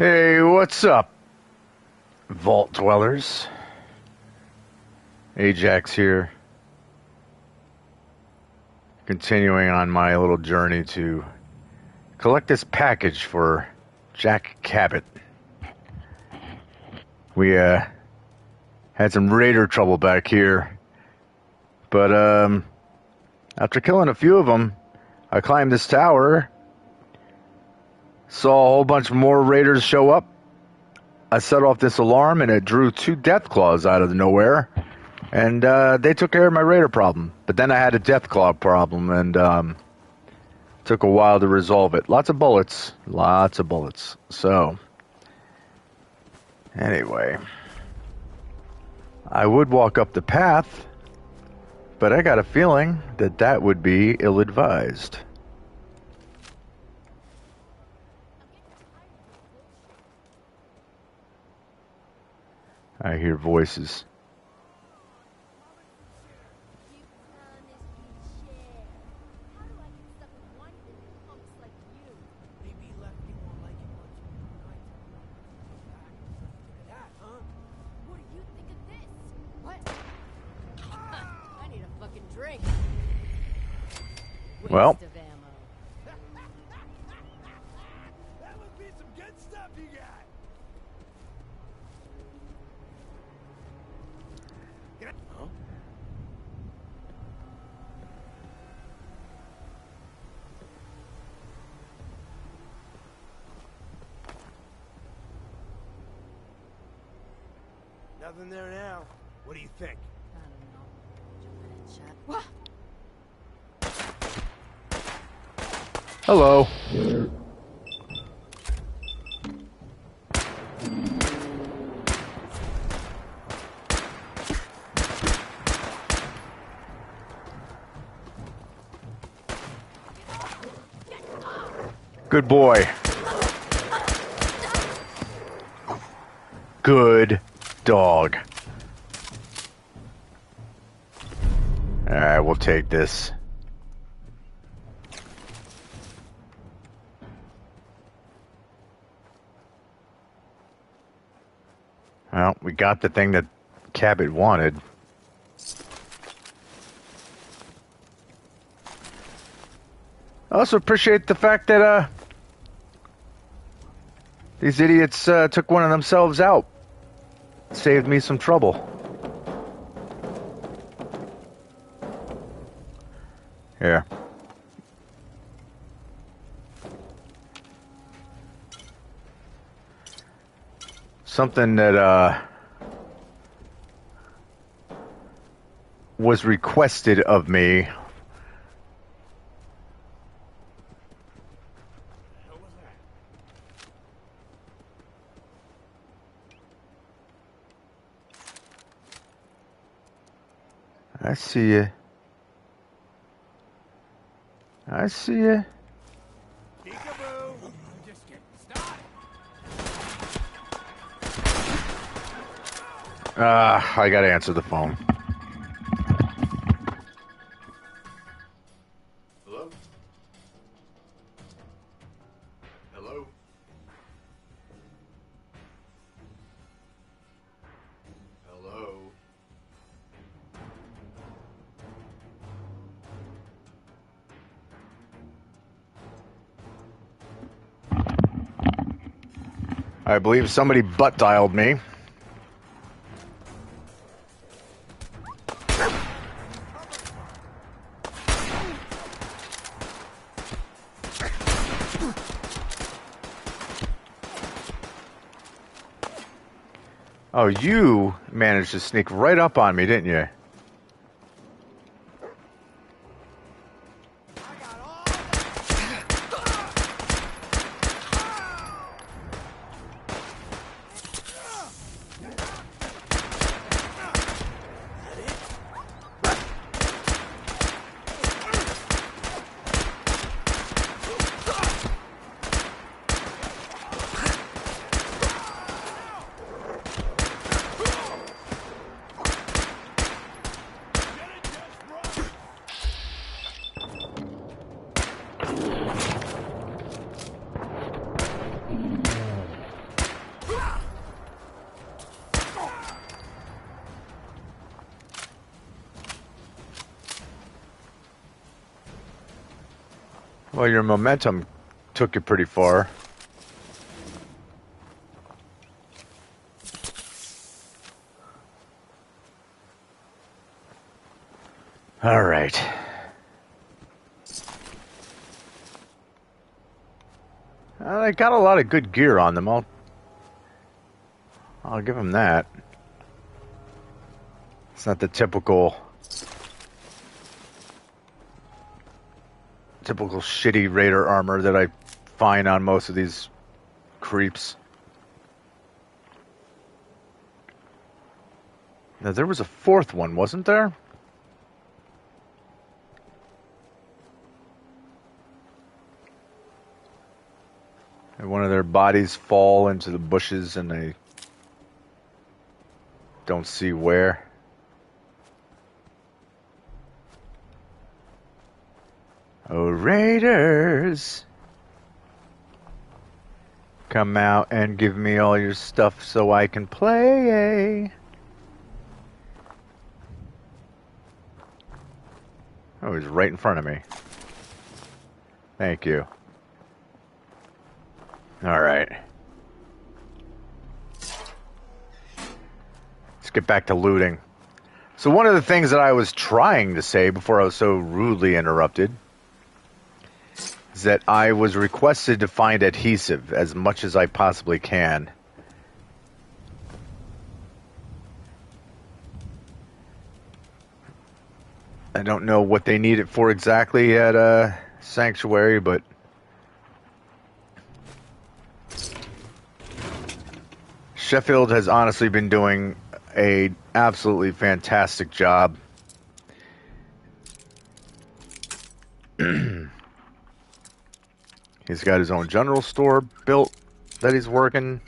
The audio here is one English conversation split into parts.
Hey, what's up, Vault Dwellers? Ajax here. Continuing on my little journey to collect this package for Jack Cabot. We had some raider trouble back here, but after killing a few of them, I climbed this tower, saw a whole bunch more raiders show up. I set off this alarm and it drew 2 death claws out of nowhere, and they took care of my raider problem. But then I had a death claw problem, and took a while to resolve it. Lots of bullets. So, anyway, I would walk up the path, but I got a feeling that that would be ill-advised. I hear voices. Well, That would be some good stuff you got. Huh? Nothing there now. What do you think? I don't know. Jump in and chat. What? hello. Good boy. Good dog. Alright, we'll take this. Well, we got the thing that Cabot wanted. I also appreciate the fact that these idiots took one of themselves out. Saved me some trouble. Here. Something that was requested of me. I see you. I see you. Peekaboo. I'm just getting started. I gotta answer the phone. Hello? Hello? Hello? I believe somebody butt dialed me. Oh, you managed to sneak right up on me, didn't you? Well, your momentum took you pretty far. All right. They got a lot of good gear on them. I'll give them that. It's not the typical shitty Raider armor that I find on most of these creeps. Now, there was a fourth one, wasn't there? And one of their bodies fall into the bushes and they don't see where. Oh, Raiders, come out and give me all your stuff so I can play. Oh, he's right in front of me. Thank you. All right. Let's get back to looting. So one of the things that I was trying to say before I was so rudely interrupted is that I was requested to find adhesive as much as I possibly can. I don't know what they need it for exactly at a sanctuary, but Sheffield has honestly been doing a absolutely fantastic job. He's got his own general store built that he's working.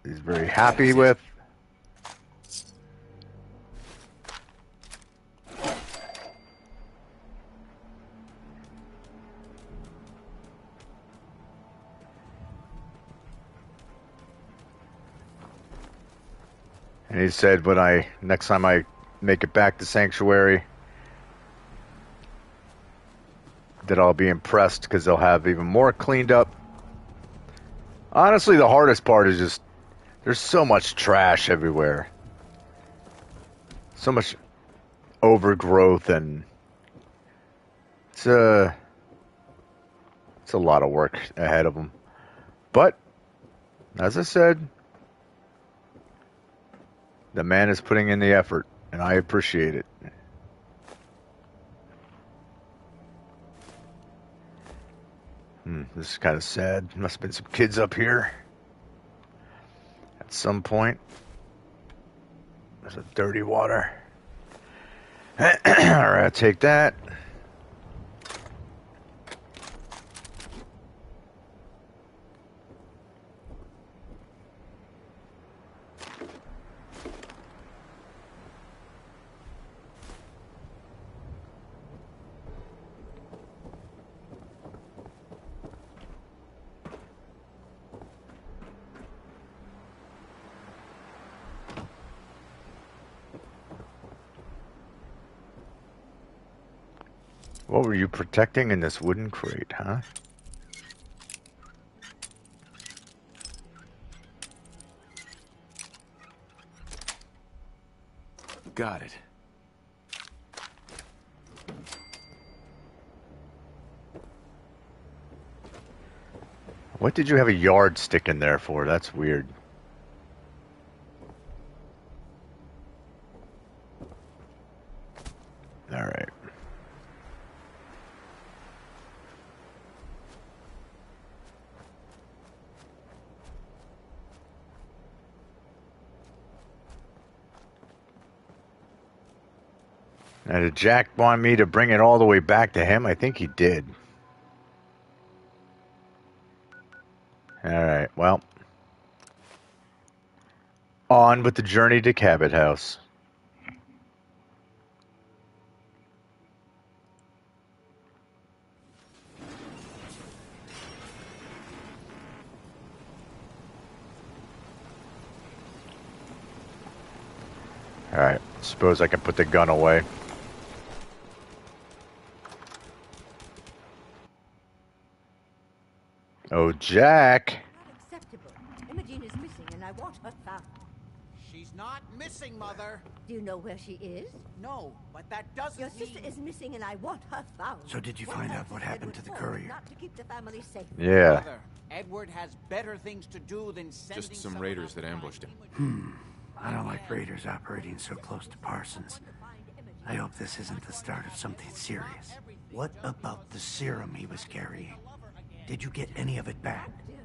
He's very happy with. And he said next time I make it back to Sanctuary, that I'll be impressed because they'll have even more cleaned up. Honestly, the hardest part is just there's so much trash everywhere. So much overgrowth, and it's a lot of work ahead of them. But as I said, the man is putting in the effort, and I appreciate it. This is kind of sad. Must have been some kids up here at some point. There's a dirty water. Alright, I'll take that. What were you protecting in this wooden crate, huh? Got it. What did you have a yardstick in there for? That's weird. All right. Now, did Jack want me to bring it all the way back to him? I think he did. Alright, well. On with the journey to Cabot House. Alright, suppose I can put the gun away. Oh, Jack. Not acceptable. Imogene is missing, and I want her found. She's not missing, Mother. Do you know where she is? No, but that doesn't Your sister mean... is missing, and I want her found. So did you find out what happened to the courier? Not to keep the family safe. Yeah. Mother, Edward has better things to do than sending Just some someone raiders out that to find ambushed him. Imogen. I don't like raiders operating so close to Parsons. I hope this isn't the start of something serious. What about the serum he was carrying? Did you get any of it back? How dare you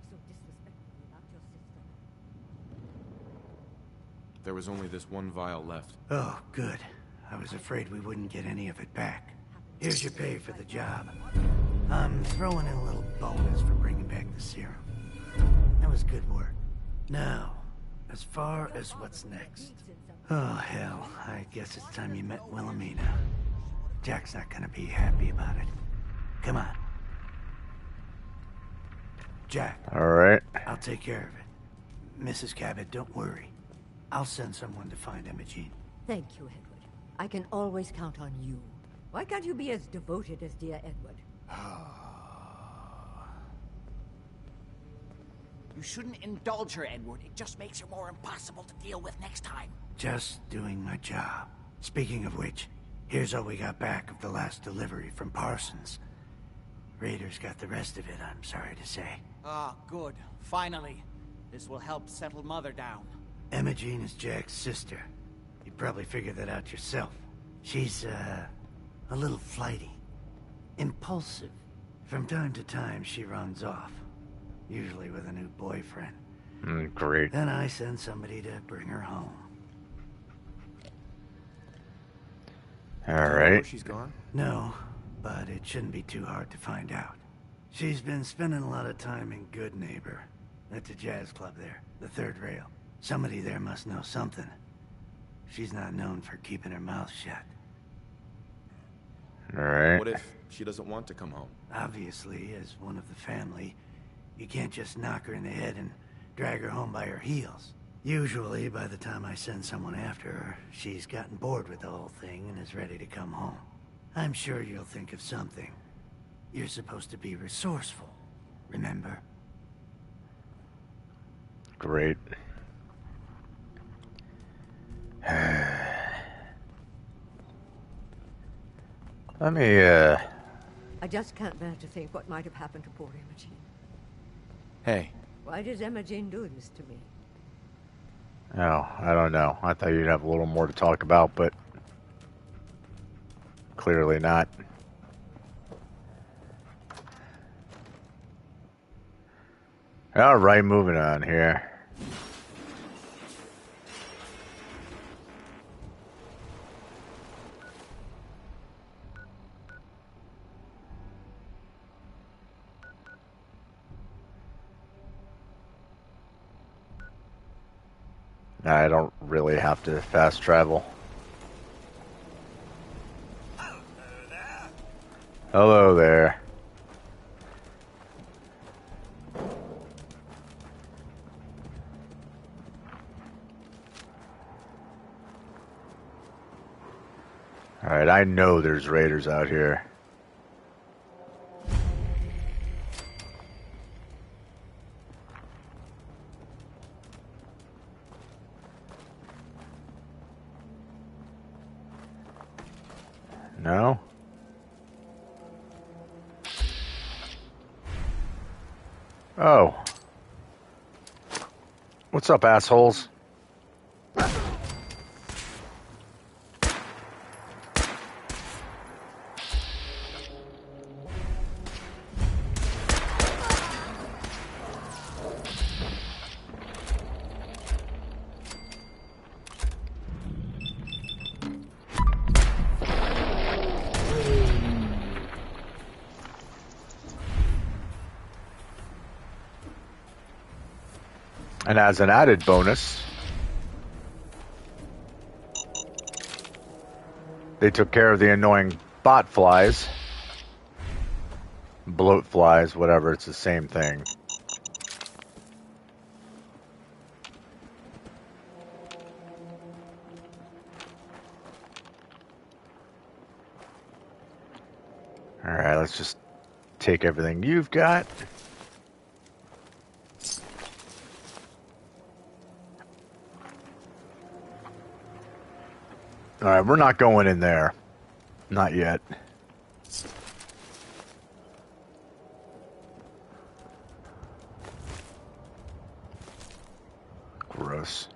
speak so disrespectfully about your sister? There was only this one vial left. Oh, good. I was afraid we wouldn't get any of it back. Here's your pay for the job. I'm throwing in a little bonus for bringing back the serum. That was good work. Now, as far as what's next. Oh, hell. I guess it's time you met Wilhelmina. Jack's not gonna be happy about it. Come on. Jack, All right. I'll take care of it. Mrs. Cabot, don't worry. I'll send someone to find Imogene. Thank you, Edward. I can always count on you. Why can't you be as devoted as dear Edward? You shouldn't indulge her, Edward. It just makes her more impossible to deal with next time. Just doing my job. Speaking of which, here's all we got back of the last delivery from Parsons. Raiders got the rest of it, I'm sorry to say. Ah, good. Finally. This will help settle Mother down. Imogene is Jack's sister. You probably figured that out yourself. She's, a little flighty. Impulsive. From time to time, she runs off. Usually with a new boyfriend. Great. Then I send somebody to bring her home. All Where right. she's gone? No, but it shouldn't be too hard to find out. She's been spending a lot of time in Good Neighbor. That's a jazz club there, the third rail. Somebody there must know something. She's not known for keeping her mouth shut. All right. What if she doesn't want to come home? Obviously, as one of the family, you can't just knock her in the head and drag her home by her heels. Usually, by the time I send someone after her, she's gotten bored with the whole thing and is ready to come home. I'm sure you'll think of something. You're supposed to be resourceful, remember? Great. Let me, I just can't bear to think what might have happened to poor Imogene. Hey, Why does Imogene do this to me? oh, I don't know. I thought you'd have a little more to talk about, but clearly not. All right, moving on here. I don't really have to fast travel. Hello there. Alright, I know there's raiders out here. No? Oh. What's up, assholes? And as an added bonus, they took care of the annoying bot flies, bloat flies, whatever, it's the same thing. Alright, let's just take everything you've got. All right, we're not going in there. Not yet. Gross.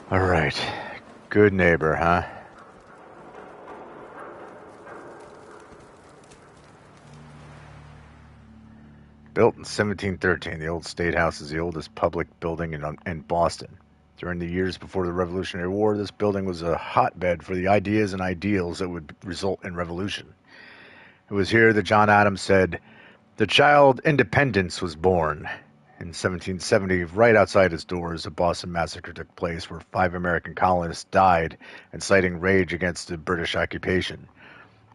All right. Good neighbor, huh? Built in 1713, the old State House is the oldest public building in Boston. During the years before the Revolutionary War, this building was a hotbed for the ideas and ideals that would result in revolution. It was here that John Adams said, "The child independence was born." In 1770, right outside its doors, a Boston massacre took place where 5 American colonists died, inciting rage against the British occupation.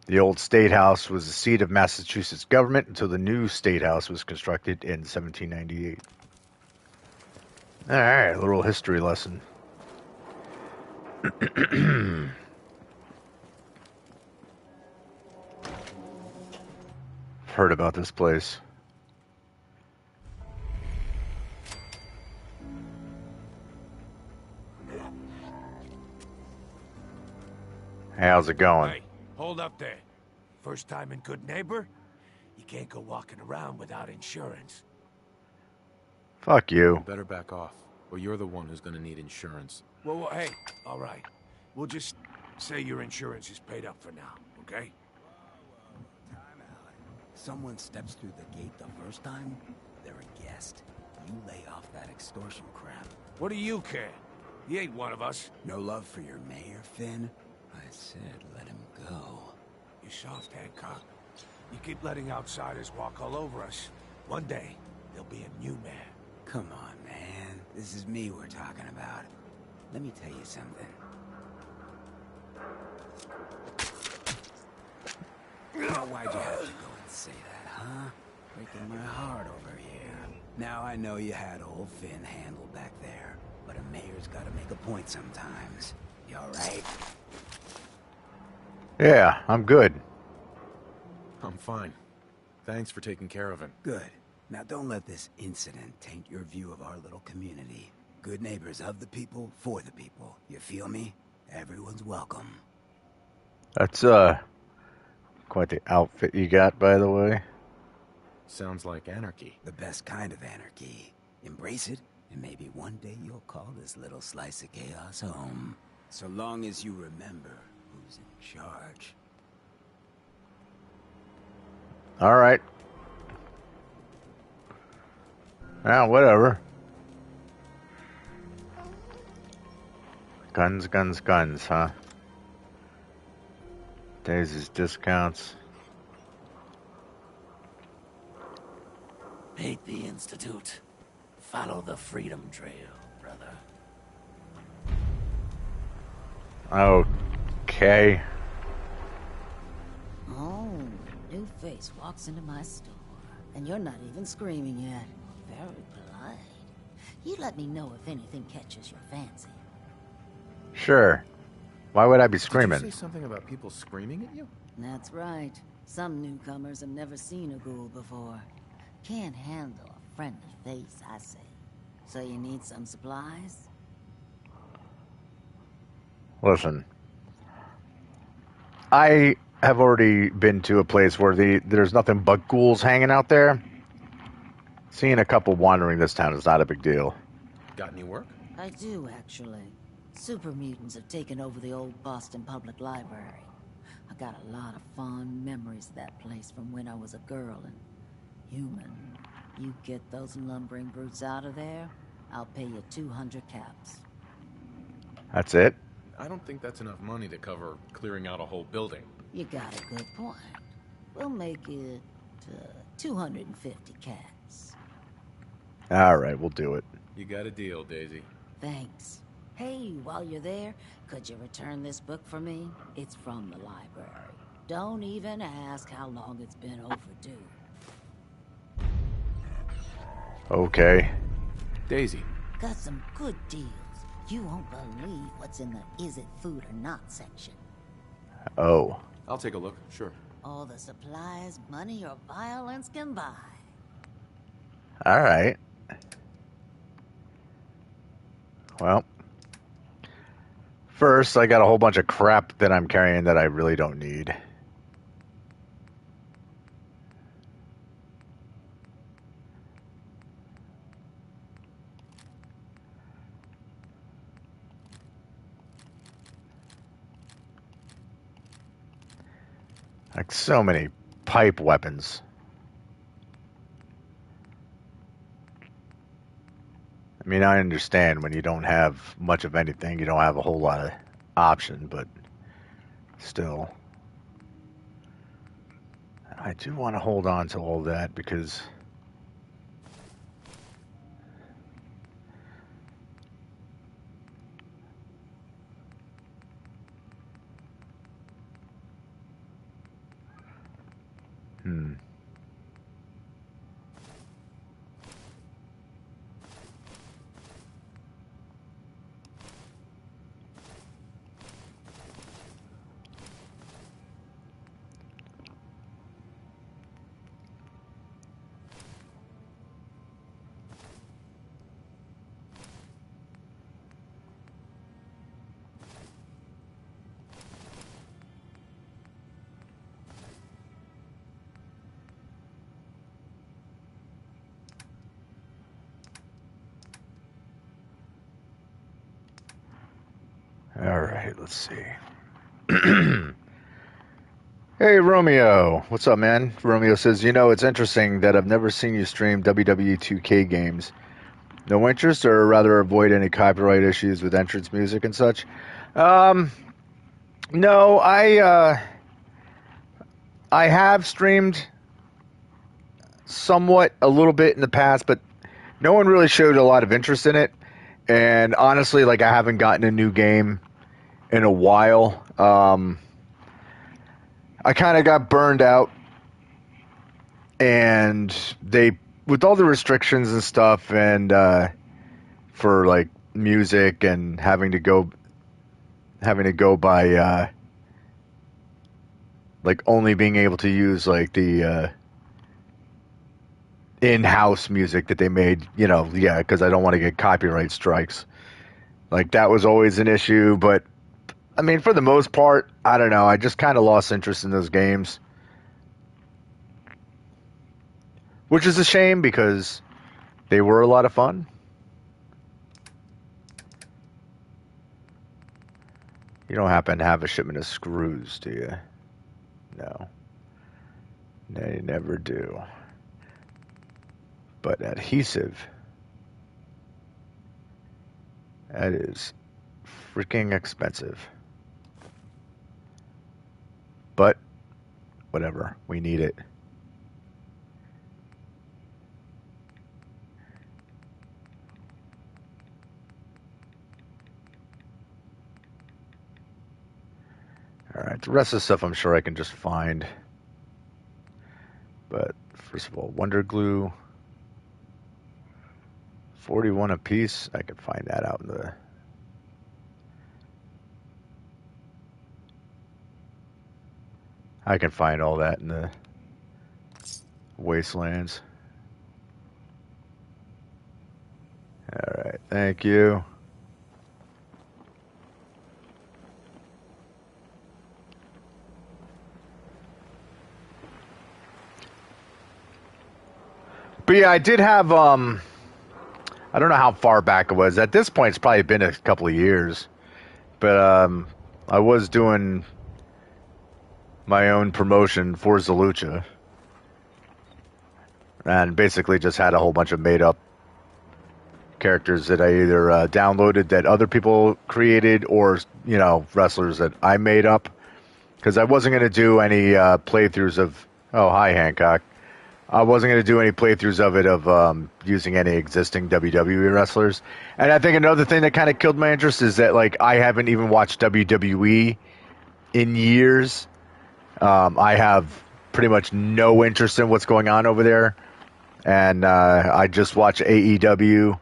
The old State House was the seat of Massachusetts government until the new State House was constructed in 1798. All right, a little history lesson. Heard about this place. Hey, how's it going? Hey, hold up there. First time in Good Neighbor? You can't go walking around without insurance. Fuck you. Better back off, or you're the one who's gonna need insurance. Well, hey, all right. We'll just say your insurance is paid up for now, okay? Someone steps through the gate the first time, they're a guest. You lay off that extortion crap. What do you care? He ain't one of us. No love for your mayor, Finn? I said let him go. You soft, Hancock. You keep letting outsiders walk all over us. One day, there'll be a new mayor. Come on, man. This is me we're talking about. Let me tell you something. Well, why'd you have to go and say that, huh? Breaking my heart over here. Now I know you had old Finn handled back there, but a mayor's gotta make a point sometimes. You alright? Yeah, I'm good. I'm fine. Thanks for taking care of him. Good. Now don't let this incident taint your view of our little community. Good neighbors of the people, for the people. You feel me? Everyone's welcome. That's, quite the outfit you got, by the way. Sounds like anarchy. The best kind of anarchy. Embrace it, and maybe one day you'll call this little slice of chaos home. So long as you remember who's in charge. All right. Ah, whatever. Guns, guns, guns, huh? Daisy's discounts. Hate the Institute. Follow the Freedom Trail, brother. Okay. Oh, new face walks into my store. And you're not even screaming yet. Very polite. You let me know if anything catches your fancy. Sure. Why would I be Did screaming? you say something about people screaming at you? That's right. Some newcomers have never seen a ghoul before. Can't handle a friendly face, I say. So you need some supplies? Listen. I have already been to a place where there's nothing but ghouls hanging out there. Seeing a couple wandering this town is not a big deal. Got any work? I do, actually. Super mutants have taken over the old Boston Public Library. I got a lot of fond memories of that place from when I was a girl and human. You get those lumbering brutes out of there, I'll pay you 200 caps. That's it? I don't think that's enough money to cover clearing out a whole building. You got a good point. We'll make it 250 caps. All right, we'll do it. You got a deal, Daisy. Thanks. Hey, while you're there, could you return this book for me? It's from the library. Don't even ask how long it's been overdue. Okay. Daisy. Got some good deals. You won't believe what's in the is it food or not section. Oh. I'll take a look, sure. All the supplies money or violence can buy. All right. Well, first, I got a whole bunch of crap that I'm carrying that I really don't need. Like so many pipe weapons. I mean, I understand when you don't have much of anything, you don't have a whole lot of option, but still. I do want to hold on to all that because all right, let's see. Hey, Romeo. What's up, man? Romeo says, it's interesting that I've never seen you stream WWE 2K games. No interest, or rather avoid any copyright issues with entrance music and such? No, I have streamed somewhat a little bit in the past, but no one really showed a lot of interest in it. And honestly, I haven't gotten a new game in a while. I kind of got burned out, and with all the restrictions and stuff, and for music and having to go by only being able to use the in-house music that they made, because I don't want to get copyright strikes. That was always an issue, but I mean, for the most part, I don't know. I just kind of lost interest in those games. Which is a shame because they were a lot of fun. You don't happen to have a shipment of screws, do you? No. They never do. But adhesive. That is freaking expensive. But, whatever. We need it. Alright, the rest of the stuff I'm sure I can just find. But, first of all, Wonder Glue. 41 a piece. I could find that out in the... I can find all that in the wastelands. Alright, thank you. But yeah, I did have, I don't know how far back it was. At this point, it's probably been a couple of years. But I was doing my own promotion for Zalucha. And basically just had a whole bunch of made-up characters that I either downloaded that other people created or, wrestlers that I made up. Because I wasn't going to do any playthroughs of... Oh, hi, Hancock. I wasn't going to do any playthroughs of it of using any existing WWE wrestlers. And I think another thing that kind of killed my interest is that, I haven't even watched WWE in years. I have pretty much no interest in what's going on over there. and I just watch AEW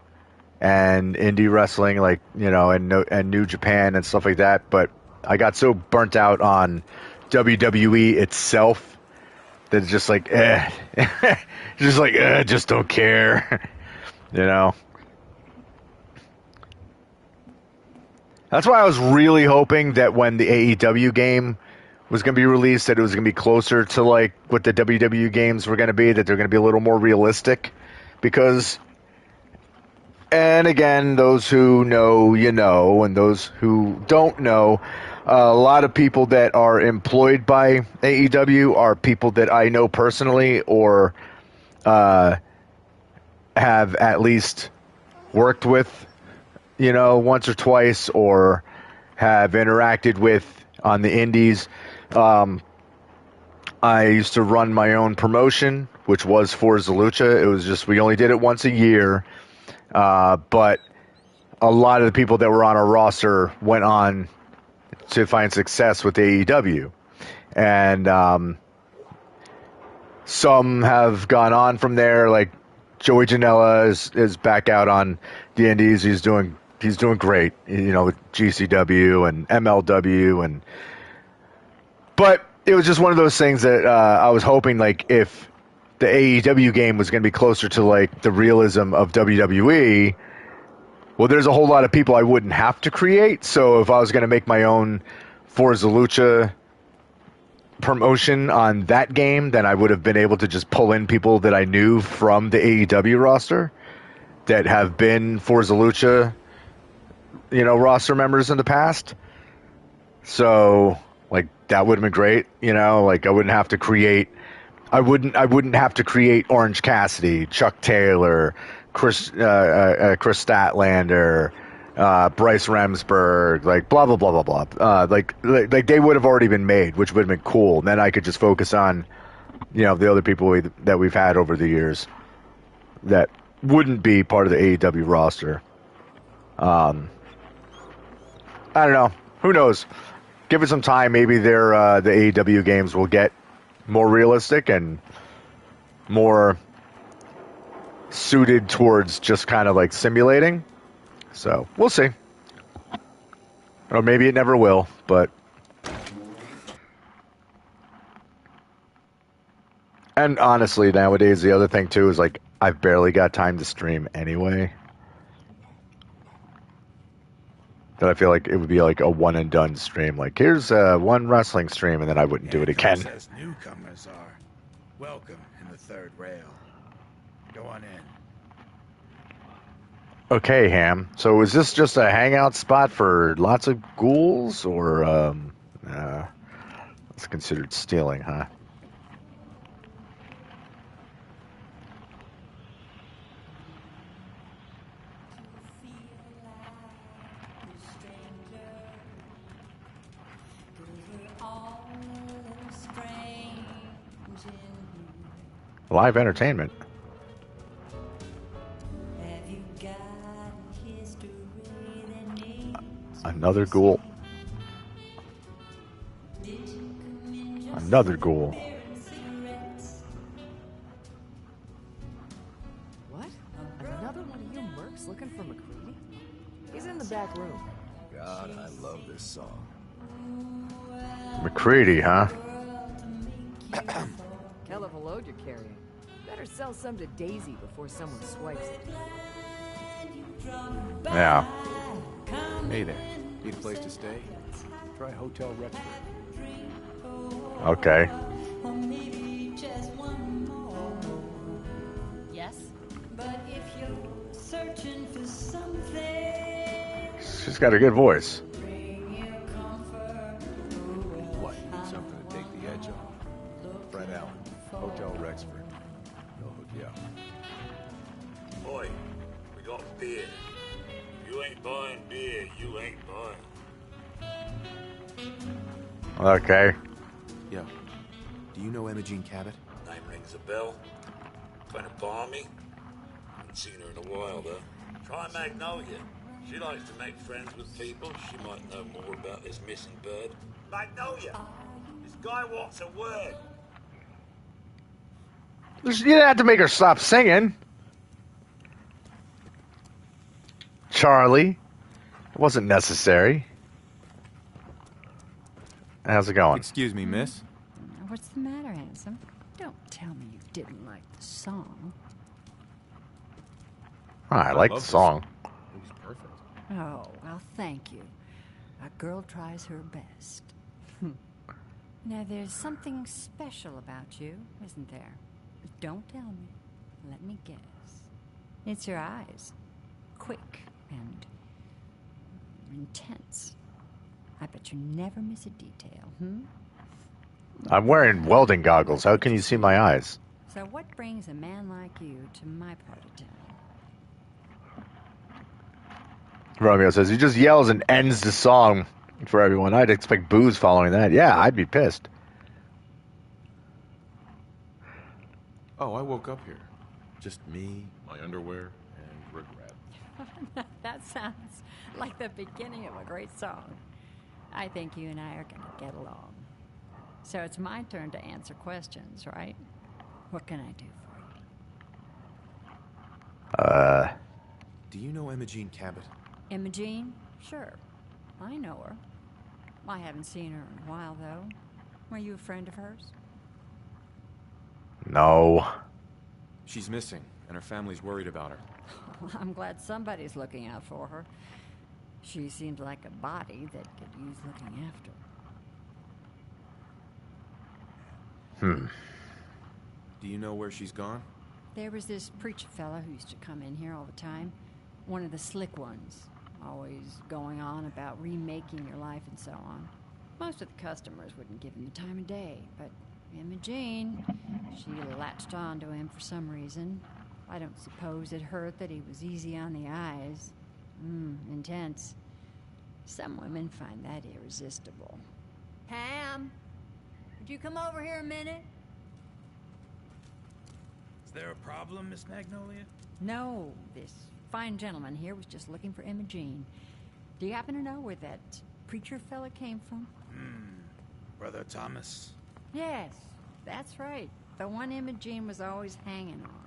and indie wrestling, like, you know, and New Japan and stuff like that. But I got so burnt out on WWE itself that it's just like, just don't care, you know. That's why I was really hoping that when the AEW game was going to be released, that it was going to be closer to like what the WWE games were going to be, that they're going to be a little more realistic. Because, and again, those who know, you know, and those who don't know, a lot of people that are employed by AEW are people that I know personally or have at least worked with, you know, once or twice, or have interacted with on the indies. I used to run my own promotion, which was Forza Lucha. It was just, we only did it once a year. But a lot of the people that were on our roster went on to find success with AEW. And some have gone on from there, like Joey Janela is back out on the indies. He's doing great, you know, with GCW and MLW, but it was just one of those things that I was hoping, like, if the AEW game was going to be closer to like the realism of WWE, well, there's a whole lot of people I wouldn't have to create. So if I was going to make my own Forza Lucha promotion on that game, then I would have been able to just pull in people that I knew from the AEW roster that have been Forza Lucha, you know, roster members in the past. So, like, that would have been great, you know, like I wouldn't have to create Orange Cassidy, Chuck Taylor, Chris Statlander, Bryce Remsburg, like blah blah blah blah blah. Like they would have already been made, which would have been cool. And then I could just focus on, you know, the other people that we've had over the years that wouldn't be part of the AEW roster. I don't know. Who knows? Give it some time. Maybe the AEW games will get more realistic and more suited towards just kind of like simulating. So we'll see. Or maybe it never will, but. And honestly, nowadays, the other thing too is like, I've barely got time to stream anyway. That I feel like it would be like a one and done stream. Like, here's one wrestling stream, and then I wouldn't do it again. As newcomers are welcome in the third rail. Go on in. Okay, Ham. So is this just a hangout spot for lots of ghouls, or it's considered stealing, huh? Live entertainment. Another ghoul. Another ghoul. What? Another one of you mercs looking for McCready? He's in the back room. God, I love this song. McCready, huh? Hell of a load you're carrying. Better sell some to Daisy before someone swipes it. Yeah. Hey there. Need a place to stay? Try Hotel Rexford. Okay. Yes? But if you're searching for something, She's got a good voice. What? Need something to take the edge off? Fred Allen. Hotel Rexford. No hook you up. Boy, we got beer. You ain't buying beer, you ain't buying. Okay. Yo, do you know Emma Jean Cabot? Name rings a bell. Kind of balmy. Haven't seen her in a while, though. Try Magnolia. She likes to make friends with people. She might know more about this missing bird. Magnolia! This guy wants a word. You didn't have to make her stop singing. Charlie. It wasn't necessary. How's it going? Excuse me, miss. What's the matter, handsome? Don't tell me you didn't like the song. Oh, I like the song. It was perfect. Oh, well, thank you. A girl tries her best. Now, there's something special about you, isn't there? Don't tell me. Let me guess. It's your eyes. Quick and intense. I bet you never miss a detail, I'm wearing welding goggles. How can you see my eyes? So what brings a man like you to my part of town? Romeo says he just yells and ends the song for everyone. I'd expect boos following that. Yeah, I'd be pissed. Oh, I woke up here. Just me, my underwear, and regret. That sounds like the beginning of a great song. I think you and I are going to get along. So it's my turn to answer questions, right? What can I do for you? Do you know Imogene Cabot? Imogene? Sure. I know her. I haven't seen her in a while, though. Were you a friend of hers? No. She's missing, and her family's worried about her. Well, I'm glad somebody's looking out for her. She seems like a body that could use looking after. Do you know where she's gone? There was this preacher fella who used to come in here all the time. One of the slick ones. Always going on about remaking your life and so on. Most of the customers wouldn't give him the time of day, but Imogene, she latched on to him for some reason. I don't suppose it hurt that he was easy on the eyes. Intense. Some women find that irresistible. Pam, would you come over here a minute? Is there a problem, Miss Magnolia? No, this fine gentleman here was just looking for Imogene. Do you happen to know where that preacher fella came from? Brother Thomas? Yes, that's right. The one Imogene was always hanging on.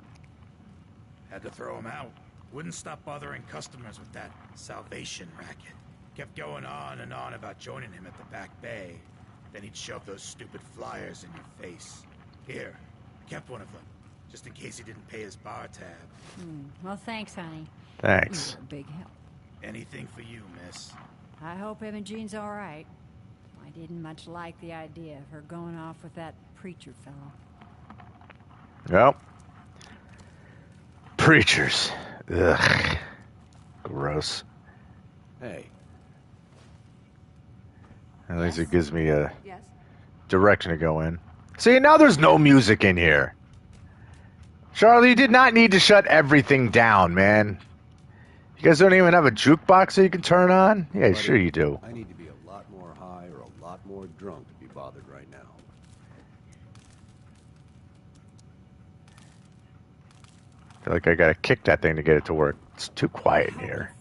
Had to throw him out. Wouldn't stop bothering customers with that salvation racket. Kept going on and on about joining him at the back bay. Then he'd shove those stupid flyers in your face. Here, I kept one of them, just in case he didn't pay his bar tab. Well, thanks, honey. Thanks. You were a big help. Anything for you, miss. I hope Imogene's all right. I didn't much like the idea of her going off with that preacher fellow. Well. Preachers. Ugh. Gross. Hey. At least it gives me a Yes. direction to go in. See, now there's no music in here. Charlie, you did not need to shut everything down, man. You guys don't even have a jukebox that you can turn on? Yeah, Buddy, sure you do. I need to be a lot more high or a lot more drunk to be bothered right now. I feel like I gotta kick that thing to get it to work. It's too quiet in here.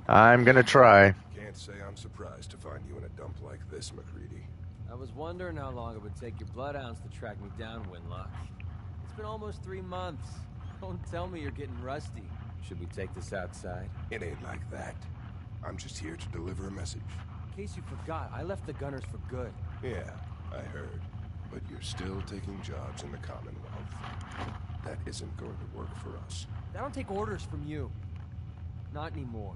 I'm gonna try. Can't say I'm surprised to find you in a dump like this, McCready. I was wondering how long it would take your bloodhounds to track me down, Winlock. It's been almost 3 months. Don't tell me you're getting rusty. Should we take this outside? It ain't like that. I'm just here to deliver a message. In case you forgot, I left the Gunners for good. Yeah, I heard. But you're still taking jobs in the Commonwealth. That isn't going to work for us. I don't take orders from you. Not anymore.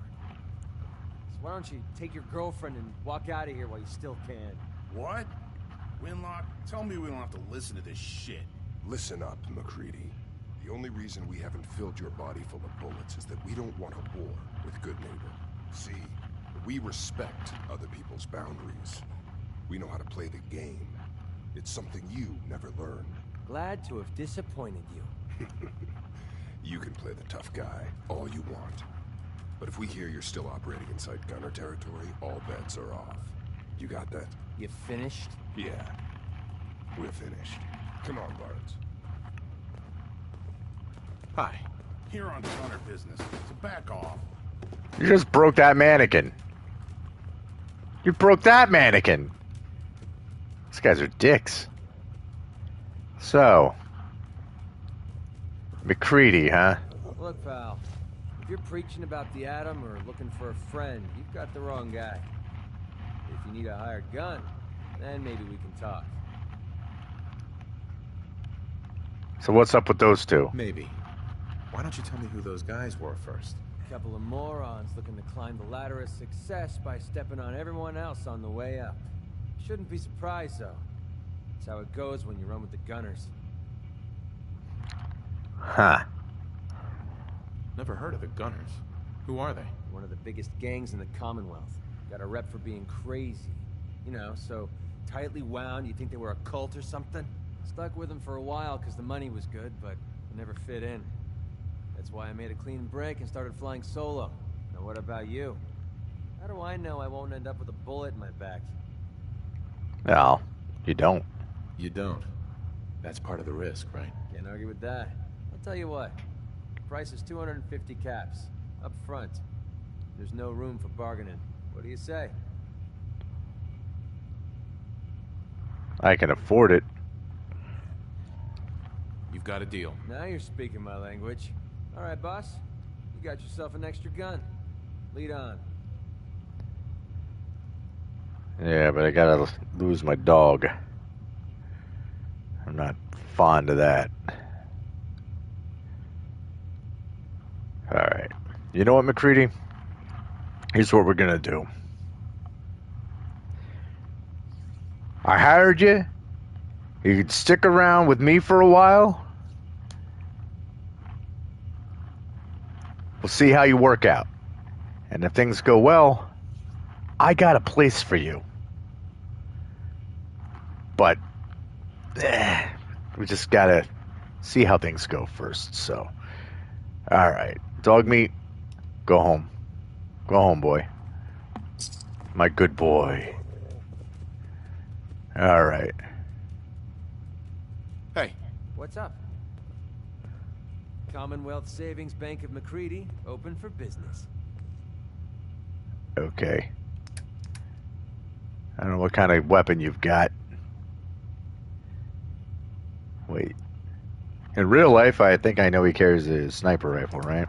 So why don't you take your girlfriend and walk out of here while you still can? What? Winlock, tell me we don't have to listen to this shit. Listen up, McCready. The only reason we haven't filled your body full of bullets is that we don't want a war with Good Neighbor. See, we respect other people's boundaries. We know how to play the game. It's something you never learned. Glad to have disappointed you. You can play the tough guy all you want. But if we hear you're still operating inside Gunner territory, all bets are off. You got that? You finished? Yeah. We're finished. Come on, Barnes. Hi. Here on Gunner business, so back off. You just broke that mannequin. You broke that mannequin. These guys are dicks. So, McCready, huh? Look, pal. If you're preaching about the atom or looking for a friend, you've got the wrong guy. If you need a hired gun, then maybe we can talk. So what's up with those two? Maybe. Why don't you tell me who those guys were first? A couple of morons looking to climb the ladder of success by stepping on everyone else on the way up. Shouldn't be surprised, though. That's how it goes when you run with the gunners. Huh. Never heard of the Gunners. Who are they? One of the biggest gangs in the Commonwealth. Got a rep for being crazy. You know, so tightly wound, you think they were a cult or something? Stuck with them for a while because the money was good, but never fit in. That's why I made a clean break and started flying solo. Now what about you? How do I know I won't end up with a bullet in my back? No, you don't. You don't. That's part of the risk, right? Can't argue with that. I'll tell you what. Price is 250 caps. Up front. There's no room for bargaining. What do you say? I can afford it. You've got a deal. Now you're speaking my language. All right, boss. You got yourself an extra gun. Lead on. Yeah, but I gotta lose my dog. I'm not fond of that. Alright. You know what, McCready? Here's what we're gonna do. I hired you. You could stick around with me for a while. We'll see how you work out. And if things go well, I got a place for you. But we just gotta see how things go first, so. Alright. Dog meat, go home. Go home, boy. My good boy. Alright. Hey. What's up? Commonwealth Savings Bank of McCready, open for business. Okay. I don't know what kind of weapon you've got. Wait. In real life, I think I know he carries a sniper rifle, right?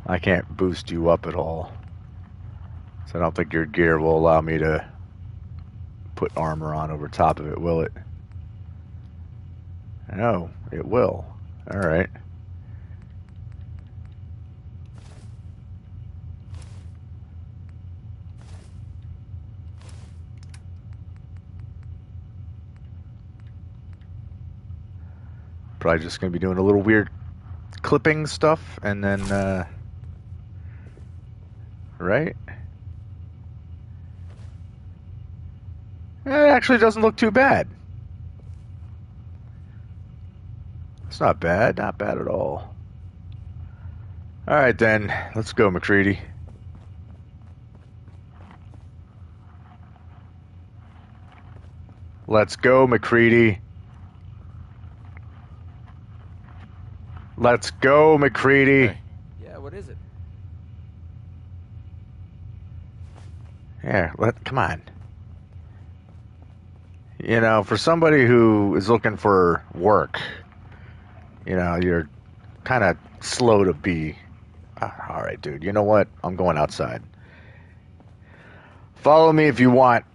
I can't boost you up at all. So I don't think your gear will allow me to put armor on over top of it, will it? No, it will. Alright. Probably just going to be doing a little weird clipping stuff, and then, right? It actually doesn't look too bad. It's not bad. Not bad at all. Alright then. Let's go, McCready. Let's go, McCready. Let's go, McCready. Hey. Yeah, what is it? Yeah, come on. You know, for somebody who is looking for work, you know, you're kind of slow to be. All right, dude. You know what? I'm going outside. Follow me if you want.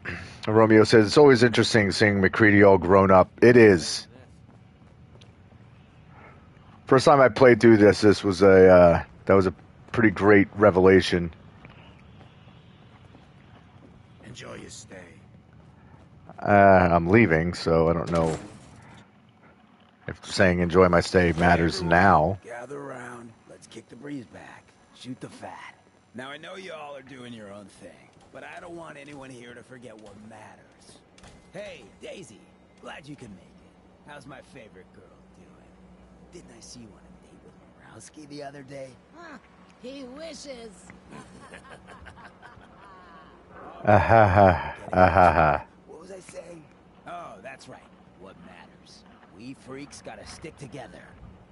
Romeo says, it's always interesting seeing McCready all grown up. It is. First time I played through this was that was a pretty great revelation. Enjoy your stay. I'm leaving, so I don't know if saying enjoy my stay matters now. Gather around. Let's kick the breeze back. Shoot the fat. Now, I know you all are doing your own thing, but I don't want anyone here to forget what matters. Hey, Daisy. Glad you could make it. How's my favorite girl doing? Didn't I see you on a date with Morowski the other day? He wishes. What was I saying? Oh, that's right. What matters. We freaks gotta stick together.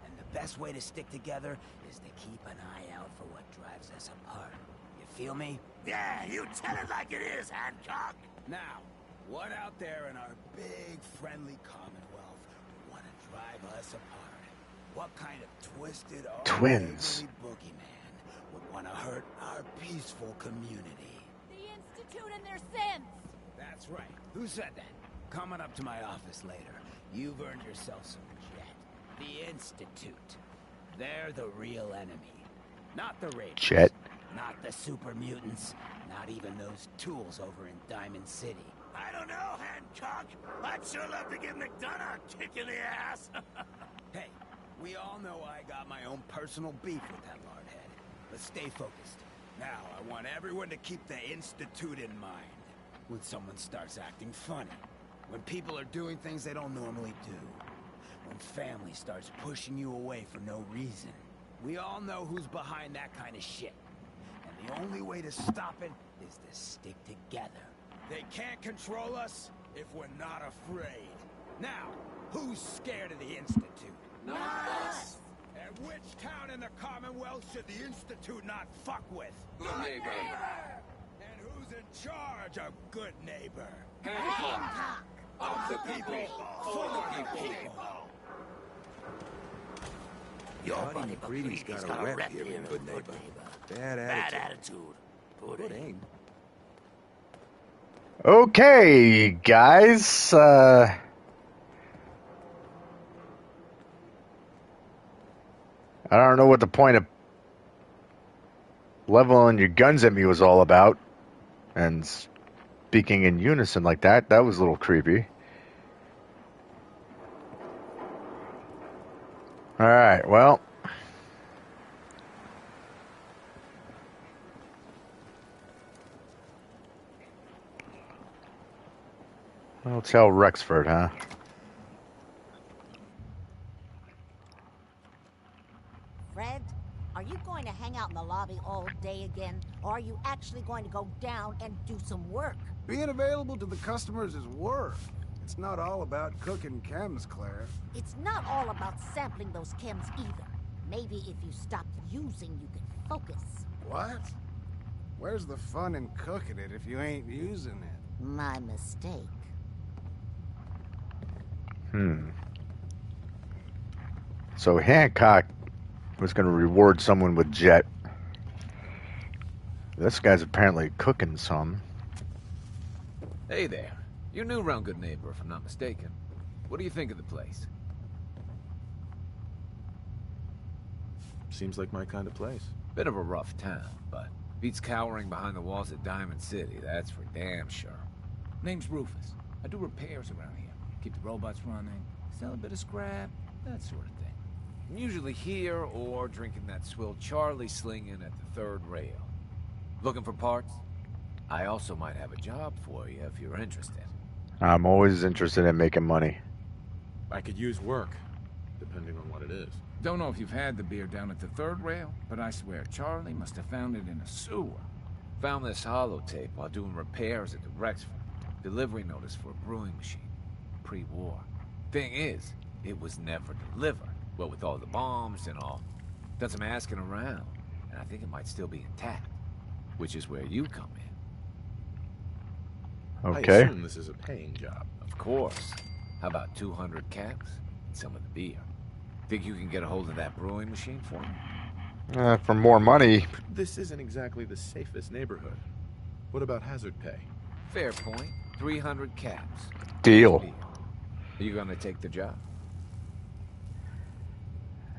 And the best way to stick together is to keep an eye out for what drives us apart. You feel me? Yeah, you tell it like it is, Hancock. Now, what out there in our big, friendly Commonwealth would want to drive us apart? What kind of twisted, Twins. boogeyman would want to hurt our peaceful community? The Institute and their sins! That's right. Who said that? Coming up to my office later. You've earned yourself some jet. The Institute. They're the real enemy. Not the Raiders. Jet. Not the super mutants. Not even those tools over in Diamond City. I don't know, Hancock. I'd sure love to give McDonough a kick in the ass. Hey, we all know I got my own personal beef with that lardhead. But stay focused. Now, I want everyone to keep the Institute in mind. When someone starts acting funny. When people are doing things they don't normally do. When family starts pushing you away for no reason. We all know who's behind that kind of shit. And the only way to stop it is to stick together. They can't control us if we're not afraid. Now, who's scared of the Institute? Not us! And which town in the Commonwealth should the Institute not fuck with? Good neighbor! And who's in charge of good neighbor? Hancock! Of the people, for the people. Your Buddy buddy McCready's McCready's got a rep here in Good Neighbor. Bad Bad attitude. attitude. Good aim. Okay, guys. I don't know what the point of leveling your guns at me was all about. And speaking in unison like that, that was a little creepy. All right, well. Hotel Rexford, huh? Fred, are you going to hang out in the lobby all day again? Or are you actually going to go down and do some work? Being available to the customers is work. It's not all about cooking chems, Claire. It's not all about sampling those chems either. Maybe if you stopped using, you could focus. What? Where's the fun in cooking it if you ain't using it? My mistake. So Hancock was going to reward someone with jet. This guy's apparently cooking some. Hey there. You're new around Good Neighbor, if I'm not mistaken. What do you think of the place? Seems like my kind of place. Bit of a rough town, but beats cowering behind the walls at Diamond City, that's for damn sure. Name's Rufus. I do repairs around here. Keep the robots running, sell a bit of scrap, that sort of thing. I'm usually here or drinking that swill Charlie slinging at the third rail. Looking for parts? I also might have a job for you if you're interested. I'm always interested in making money. I could use work, depending on what it is. Don't know if you've had the beer down at the third rail, but I swear Charlie must have found it in a sewer. Found this holotape while doing repairs at the Rexford. Delivery notice for a brewing machine. Pre-war. Thing is, it was never delivered. What with all the bombs and all. Done some asking around, and I think it might still be intact. Which is where you come in. Okay. I assume this is a paying job. Of course. How about 200 caps and some of the beer? Think you can get a hold of that brewing machine for me? For more money. This isn't exactly the safest neighborhood. What about hazard pay? Fair point. 300 caps. Deal. Are you gonna take the job?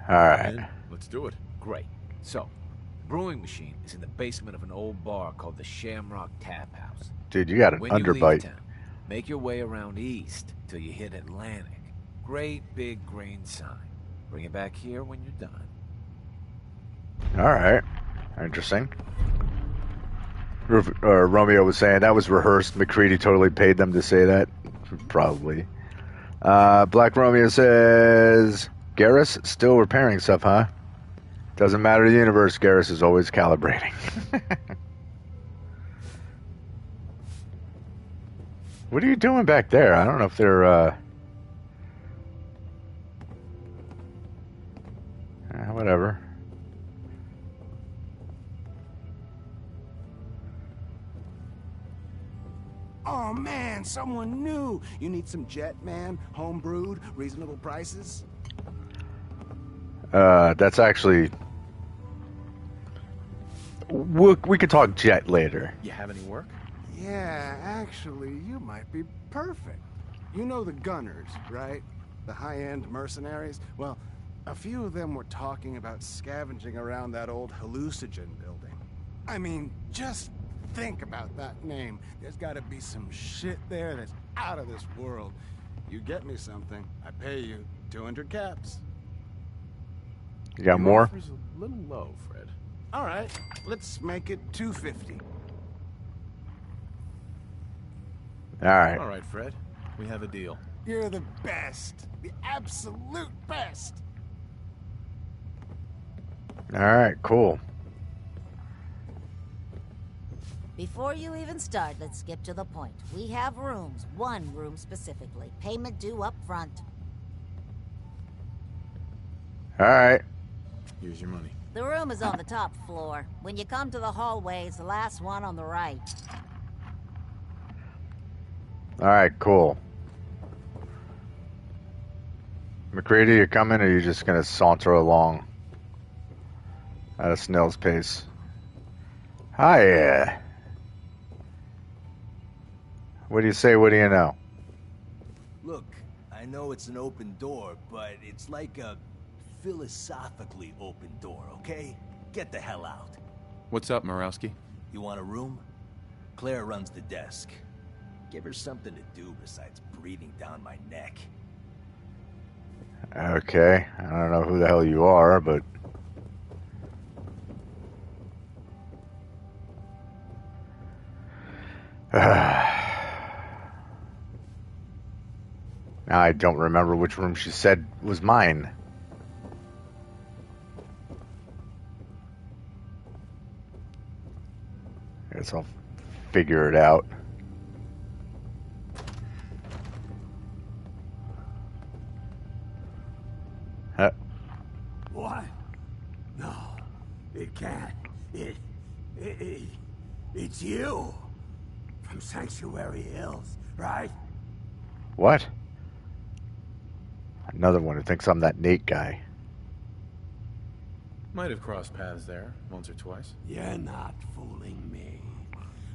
All right. Let's do it. Great. So, the brewing machine is in the basement of an old bar called the Shamrock Tap House. Dude, you got an When you underbite. leave town, make your way around east till you hit Atlantic. Great big green sign. Bring it back here when you're done. All right. Interesting. Romeo was saying that was rehearsed. McCready totally paid them to say that. Probably. Black Romeo says, Garrus still repairing stuff, huh? Doesn't matter to the universe. Garrus is always calibrating. What are you doing back there? I don't know if they're, whatever. Oh man, someone new. You need some jet, man? Home brewed, reasonable prices? That's actually... We could talk jet later. You have any work? Yeah, actually, you might be perfect. You know the Gunners, right? The high-end mercenaries? Well, a few of them were talking about scavenging around that old hallucinogen building. I mean, just think about that name. There's gotta be some shit there that's out of this world. You get me something, I pay you 200 caps. You got more? Offer's a little low, Fred. All right, let's make it 250. All right. All right, Fred. We have a deal. You're the best. The absolute best. All right, cool. Before you even start, let's skip to the point. We have rooms, one room specifically. Payment due up front. All right. Here's your money. The room is on the top floor. When you come to the hallway, it's the last one on the right. All right, cool. McCready, you coming, or are you just gonna saunter along at a snail's pace? Hi. What do you say? What do you know? Look, I know it's an open door, but it's like a philosophically open door, okay? Get the hell out. What's up, Morowski? You want a room? Claire runs the desk. Give her something to do besides breathing down my neck. Okay, I don't know who the hell you are, but... I don't remember which room she said was mine. Guess I'll figure it out. What? No, it can't. It's you. From Sanctuary Hills, right? What? Another one who thinks I'm that Nate guy. Might have crossed paths there, once or twice. You're not fooling me.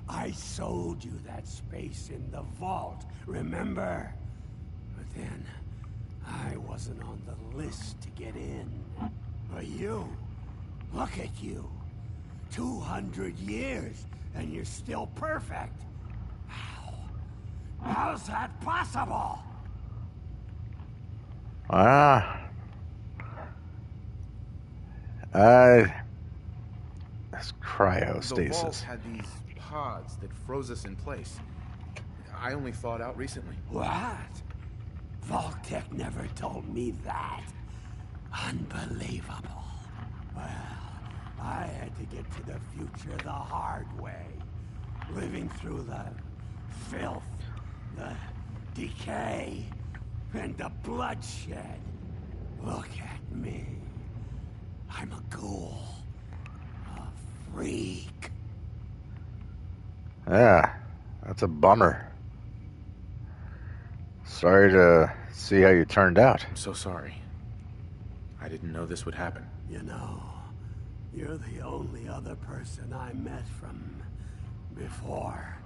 I sold you that space in the vault, remember? But then, I wasn't on the list to get in. But you, look at you. 200 years, and you're still perfect. How's that possible? That's The cryostasis. vault had these pods that froze us in place. I only thawed out recently. What? Vault-Tec never told me that. Unbelievable. Well, I had to get to the future the hard way. Living through the filth, the decay, and the bloodshed. Look at me. I'm a ghoul. A freak. Yeah, that's a bummer. Sorry to see how you turned out. I'm so sorry. I didn't know this would happen. You know, you're the only other person I met from before.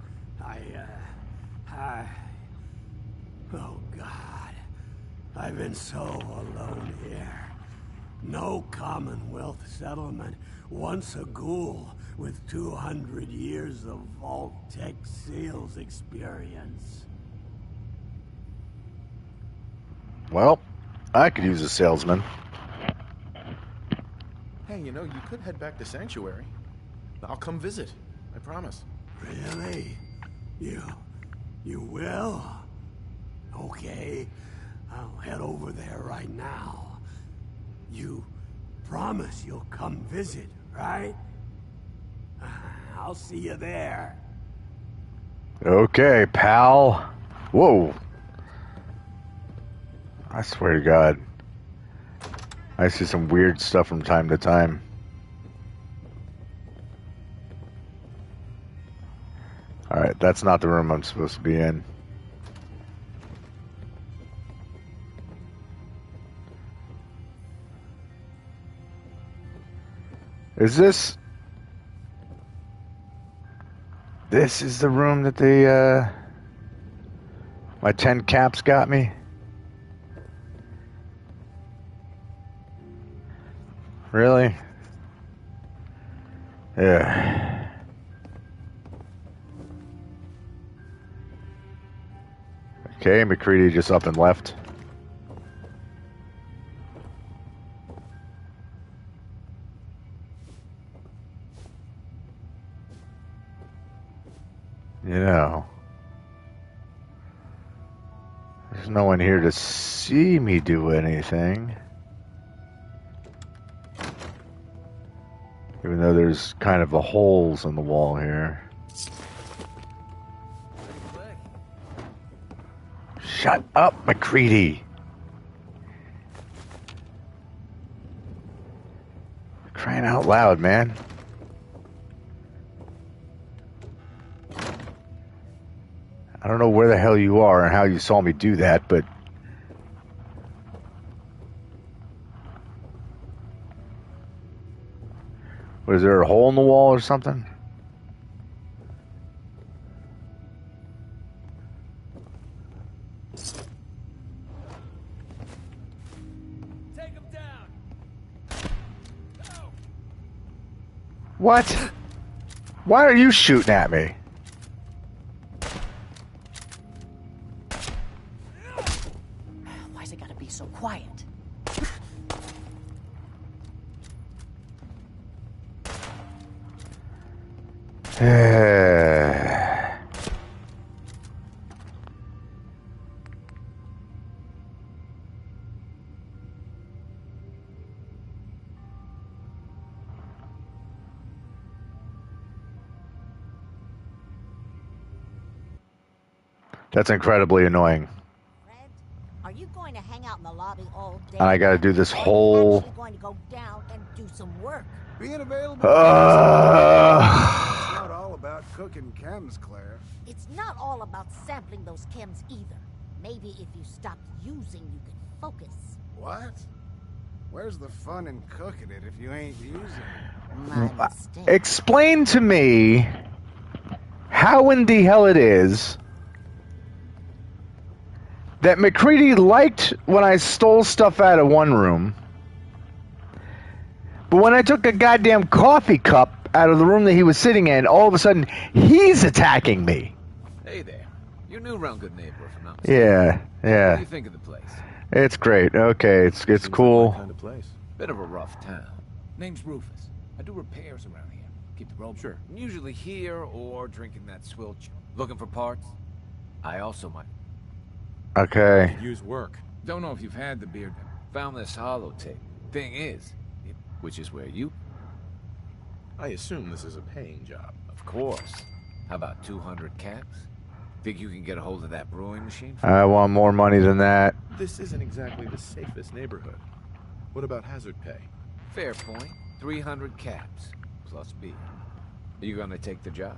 Oh God, I've been so alone here. No Commonwealth settlement, once a ghoul with 200 years of Vault-Tec sales experience. Well, I could use a salesman. Hey, you know, you could head back to Sanctuary. I'll come visit. I promise. Really? You will? Okay, I'll head over there right now. You promise you'll come visit, right? I'll see you there. Okay, pal. Whoa. I swear to God. I see some weird stuff from time to time. Alright, That's not the room I'm supposed to be in. Is this... This is the room that they, my 10 caps got me? Really? Yeah. Okay, McCready just up and left. You know, there's no one here to see me do anything. Even though there's kind of a holes in the wall here. Shut up, McCready. Crying out loud, man. I don't know where the hell you are and how you saw me do that, but... Was there a hole in the wall or something? Take him down. What? Why are you shooting at me? Why's it gotta be so quiet? That's incredibly annoying. Are you going to hang out in the lobby all day? And I gotta do this whole... Actually going to go down and do some work. Being available. It's not all about cooking chems, Claire. It's not all about sampling those chems either. Maybe if you stopped using, you could focus. What? Where's the fun in cooking it if you ain't using it? My mistake. Explain to me how in the hell it is that McCready liked when I stole stuff out of one room, but when I took a goddamn coffee cup out of the room that he was sitting in, all of a sudden he's attacking me. Hey there. You're new around Good Neighbor, if I'm not mistaken. Yeah, What do yeah. you think of the place? It's great. Okay, it's cool. Kind of place. Bit of a rough town. Name's Rufus. I do repairs around here. Keep the road. Sure. I'm usually here or drinking that swilch. Looking for parts. I also might. Okay. Use work. Don't know if you've had the beer. Found this hollow tape. Thing is, which is where you... I assume this is a paying job. Of course. How about 200 caps? Think you can get a hold of that brewing machine? I want more money than that. This isn't exactly the safest neighborhood. What about hazard pay? Fair point. 300 caps. Plus beer. Are you gonna take the job?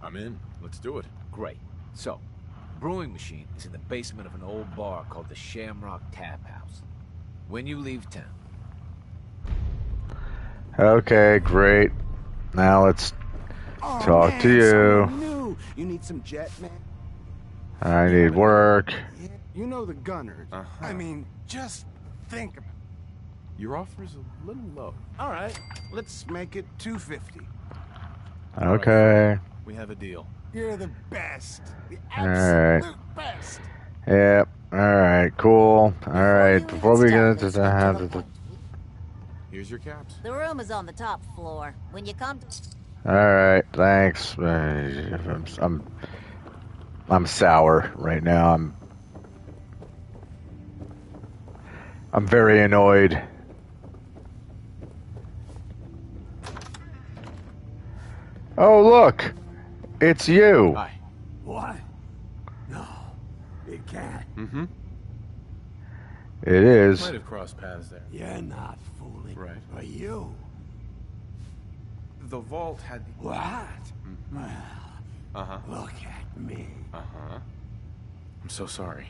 I'm in. Let's do it. Great. So, brewing machine is in the basement of an old bar called the Shamrock Tap House. When you leave town. Okay, great. Now let's talk to you. You need some jet, man? I need work. You know the Gunners. I mean, just think about it. Your offer's a little low. All right, let's make it 250. Okay. We have a deal. You're the best. The Alright. absolute best. Yep. Alright, cool. Alright, before we get into the... Here's your caps. The room is on the top floor. When you come to... Alright, thanks. I'm sour right now. I'm very annoyed. Oh, look. It's you. Hi. What? No, it can't. Mm-hmm. It is. Might have crossed paths there. You're not fooling. Right. Are you? The vault had... What? Mm-hmm. Well, Uh-huh. Look at me. Uh-huh. I'm so sorry.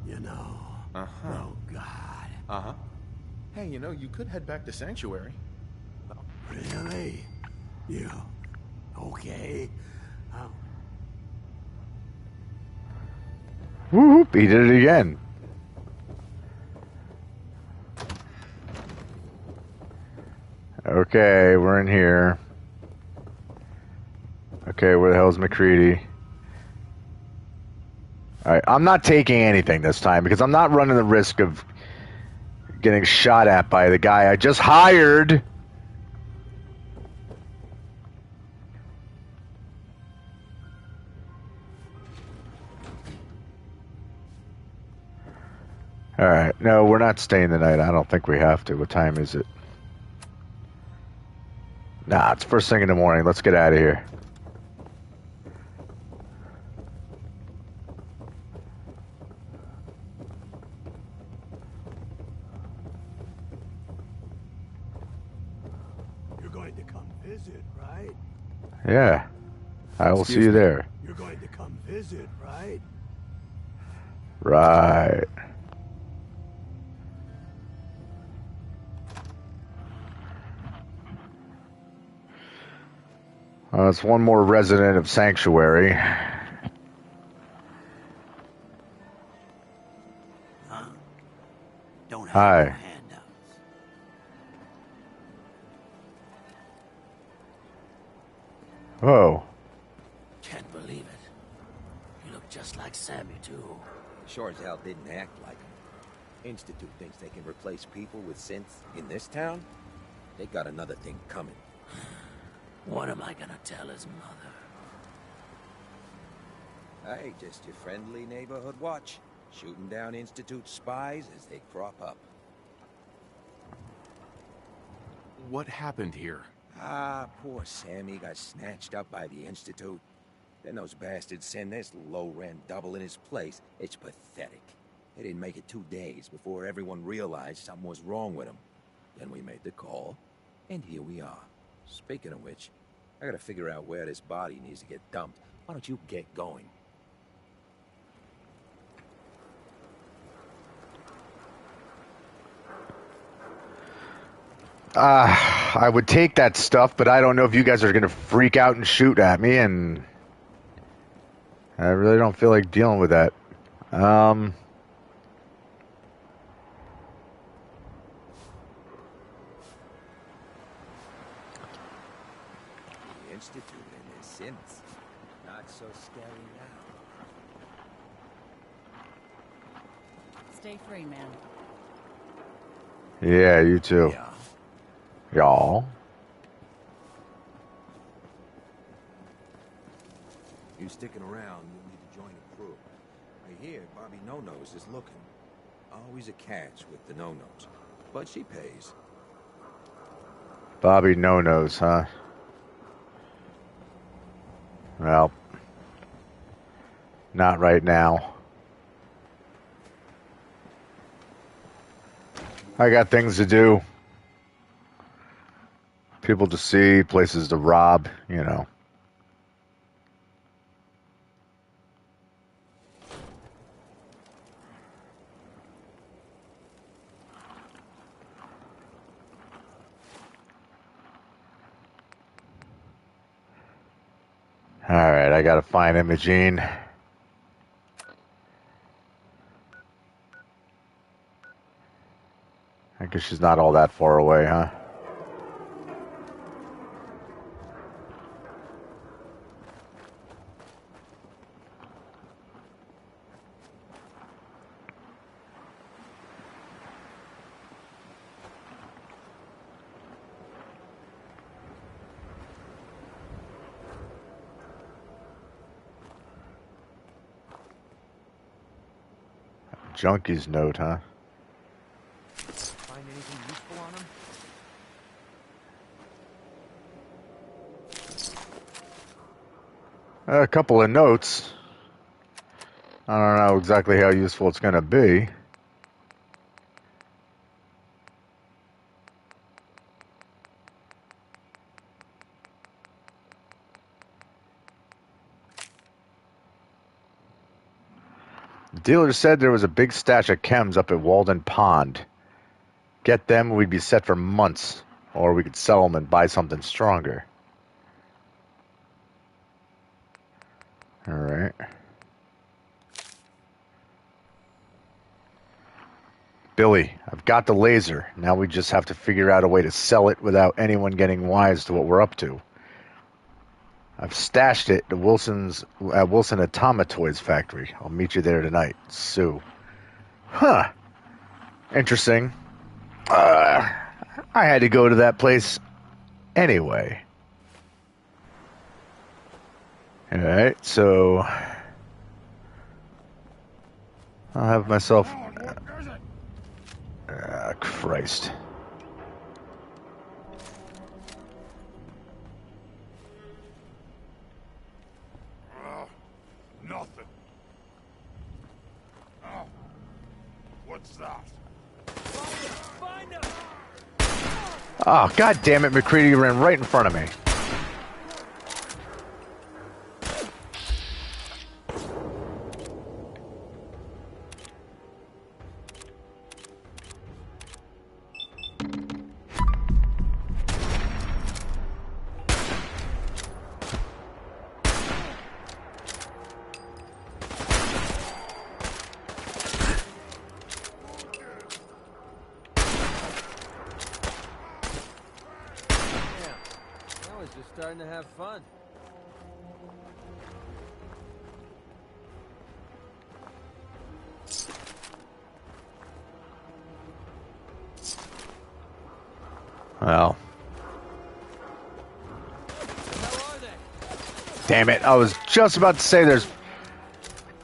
You know. Uh-huh. Oh, God. Uh-huh. Hey, you know, you could head back to Sanctuary. Really? You... okay? Oh. Whoop! He did it again. Okay, we're in here. Okay, where the hell's McCready? Alright, I'm not taking anything this time because I'm not running the risk of getting shot at by the guy I just hired. Alright, no, we're not staying the night. I don't think we have to. What time is it? Nah, it's first thing in the morning. Let's get out of here. You're going to come visit, right? Yeah, I will see you there. You're going to come visit, right? Right. It's one more resident of Sanctuary. Huh? Don't have Hi. no handouts. Whoa. Can't believe it. You look just like Sammy, too. Sure as hell didn't act like him. Institute thinks they can replace people with synths in this town? They got another thing coming. What am I gonna tell his mother? Hey, just your friendly neighborhood watch. Shooting down Institute spies as they crop up. What happened here? Ah, poor Sammy got snatched up by the Institute. Then those bastards send this low-rent double in his place. It's pathetic. They didn't make it 2 days before everyone realized something was wrong with him. Then we made the call, and here we are. Speaking of which, I gotta figure out where this body needs to get dumped. Why don't you get going? I would take that stuff, but I don't know if you guys are going to freak out and shoot at me, and I really don't feel like dealing with that. The Institute and their synths. Not so scary now. Stay free, man. Yeah, you too. Y'all. You sticking around, you'll need to join a crew. I hear Bobby No-Nose is looking. Always a catch with the No-Nose, but she pays. Bobby No-Nose, huh? Well, not right now. I got things to do. People to see, places to rob, you know. All right, I gotta find Imogene. I guess she's not all that far away, huh? Junkie's note, huh? Find anything useful on him? A couple of notes. I don't know exactly how useful it's going to be. The dealer said there was a big stash of chems up at Walden Pond. Get them, we'd be set for months. Or we could sell them and buy something stronger. Alright. Billy, I've got the laser. Now we just have to figure out a way to sell it without anyone getting wise to what we're up to. I've stashed it at Wilson Automatoys factory. I'll meet you there tonight. Sue. Huh. Interesting. I had to go to that place anyway. Alright, so I'll have myself... Christ. Nothing. Oh, what's that? Oh, god damn it, McCready ran right in front of me. Starting to have fun. Well. Damn it, I was just about to say there's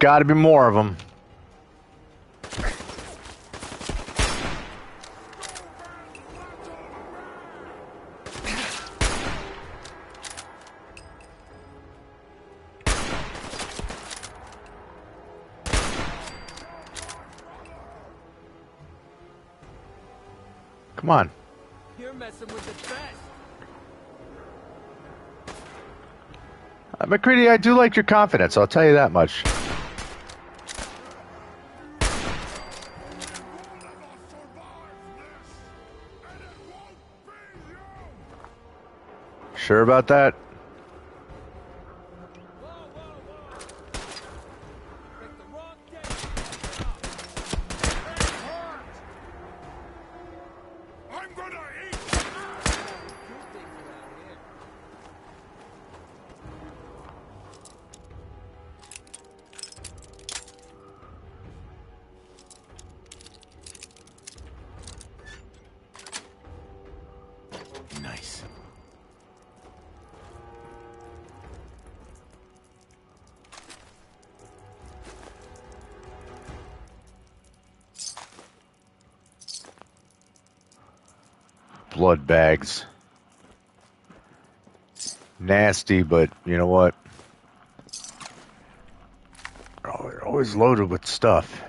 gotta be more of them. Come on. You're messing with the best. McCready, I do like your confidence, I'll tell you that much. Sure about that? Nice. Blood bags. Nasty, but you know what? Oh, they're always loaded with stuff.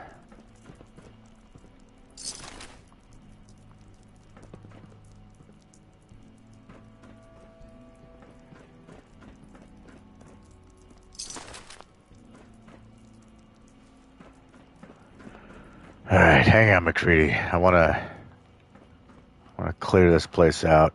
All right, hang on, McCready. I want to clear this place out.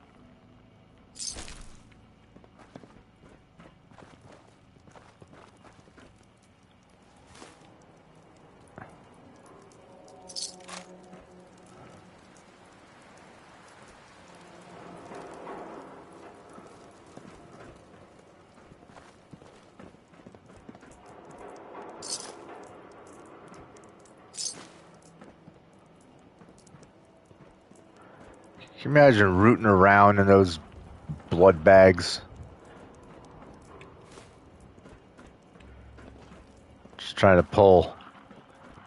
Can you imagine rooting around in those blood bags? Just trying to pull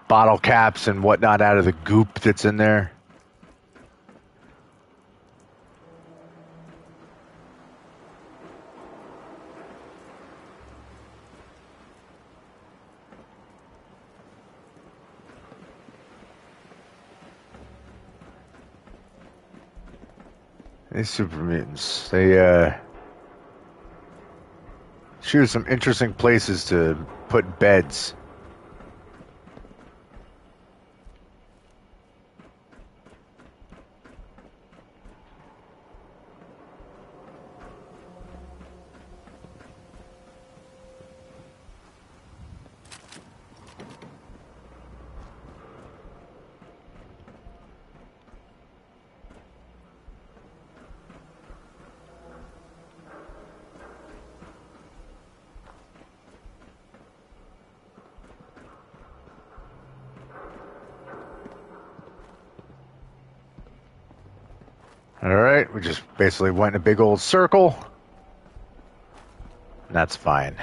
bottle caps and whatnot out of the goop that's in there. These super mutants, they choose some interesting places to put beds. Alright, we just basically went in a big old circle. That's fine.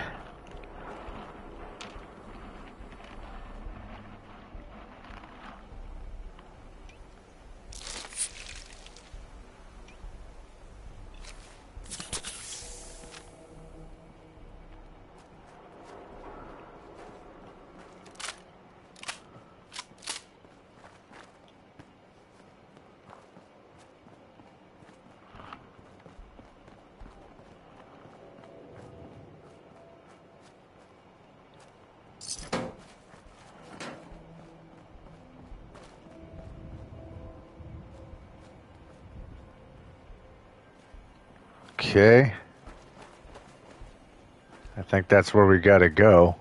Okay. I think that's where we gotta go.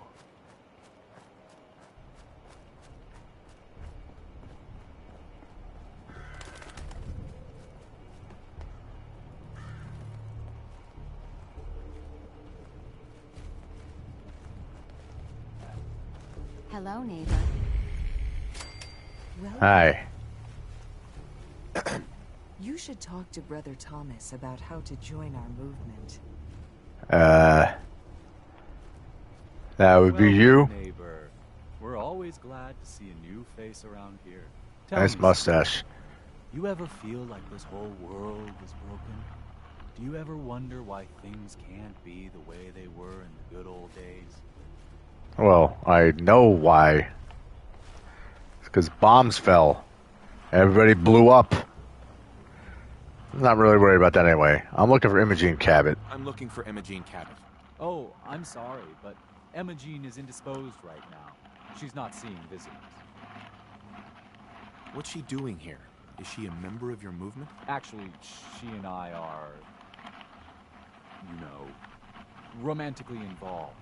Hello, neighbor. Hi. You should talk to Brother Thomas about how to join our movement. That would be you. Neighbor. We're always glad to see a new face around here. Tell Nice me, mustache. you ever feel like this whole world is broken? Do you ever wonder why things can't be the way they were in the good old days? Well, I know why. It's because bombs fell. Everybody blew up. I'm not really worried about that anyway. I'm looking for Imogene Cabot. I'm looking for Imogene Cabot. Oh, I'm sorry, but Imogene is indisposed right now. She's not seeing visitors. What's she doing here? Is she a member of your movement? Actually, she and I are, you know, romantically involved.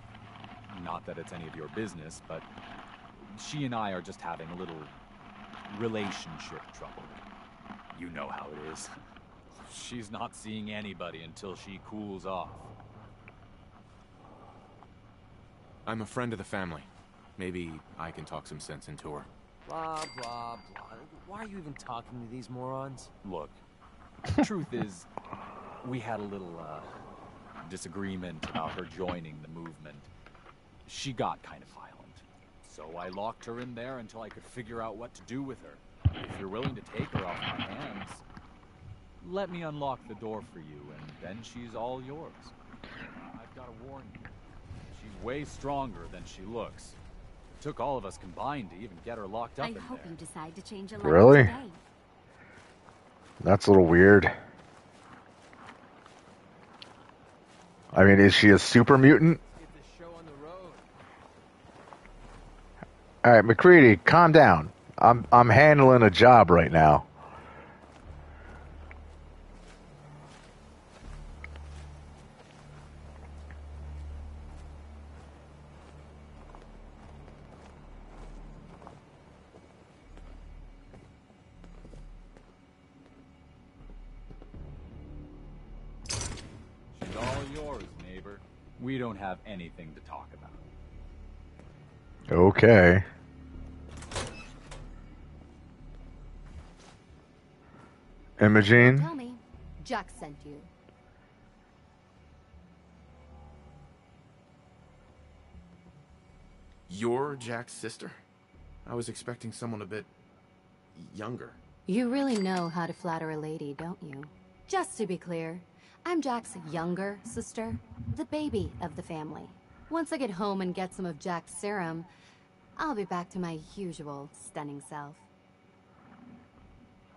Not that it's any of your business, but she and I are just having a little relationship trouble. You know how it is. She's not seeing anybody until she cools off. I'm a friend of the family. Maybe I can talk some sense into her. Blah, blah, blah. Why are you even talking to these morons? Look, the truth is, we had a little, disagreement about her joining the movement. She got kind of violent. So I locked her in there until I could figure out what to do with her. If you're willing to take her off my hands, let me unlock the door for you, and then she's all yours. I've got to warn you, she's way stronger than she looks. It took all of us combined to even get her locked up in I there. hope you decide to change your life Really? today. That's a little weird. I mean, is she a super mutant? Alright, McCready, calm down. I'm handling a job right now. She's all yours, neighbor. We don't have anything to talk about. Okay. Imogene? Tell me, Jack sent you. You're Jack's sister? I was expecting someone a bit younger. You really know how to flatter a lady, don't you? Just to be clear, I'm Jack's younger sister, the baby of the family. Once I get home and get some of Jack's serum, I'll be back to my usual stunning self.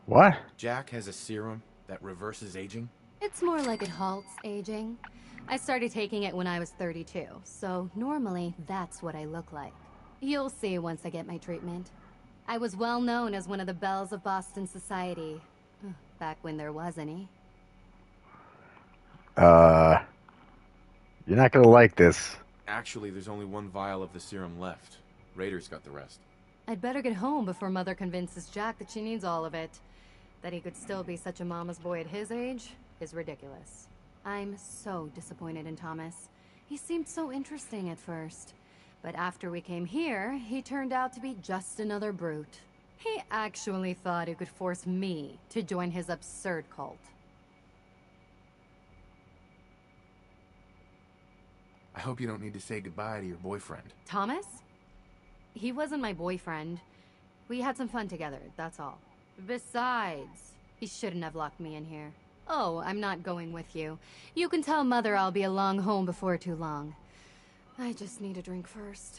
What? Jack has a serum that reverses aging? It's more like it halts aging. I started taking it when I was 32, so normally that's what I look like. You'll see once I get my treatment. I was well known as one of the belles of Boston society, back when there was any. You're not gonna like this. Actually, there's only one vial of the serum left. Raiders got the rest. I'd better get home before Mother convinces Jack that she needs all of it. That he could still be such a mama's boy at his age is ridiculous. I'm so disappointed in Thomas. He seemed so interesting at first. But after we came here, he turned out to be just another brute. He actually thought he could force me to join his absurd cult. I hope you don't need to say goodbye to your boyfriend. Thomas? He wasn't my boyfriend. We had some fun together, that's all. Besides, he shouldn't have locked me in here. Oh, I'm not going with you. You can tell Mother I'll be along home before too long. I just need a drink first.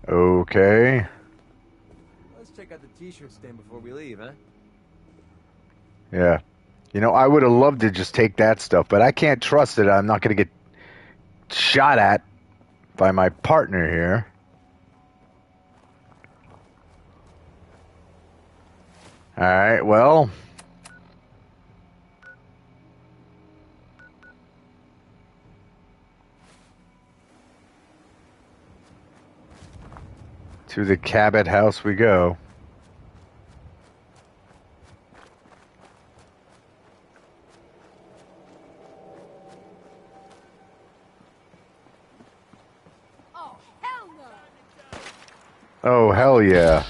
Okay. Let's check out the t-shirt stand before we leave, huh? Yeah. You know, I would have loved to just take that stuff, but I can't trust it. I'm not going to get shot at by my partner here. All right, well. To the Cabot house we go. Oh, hell yeah.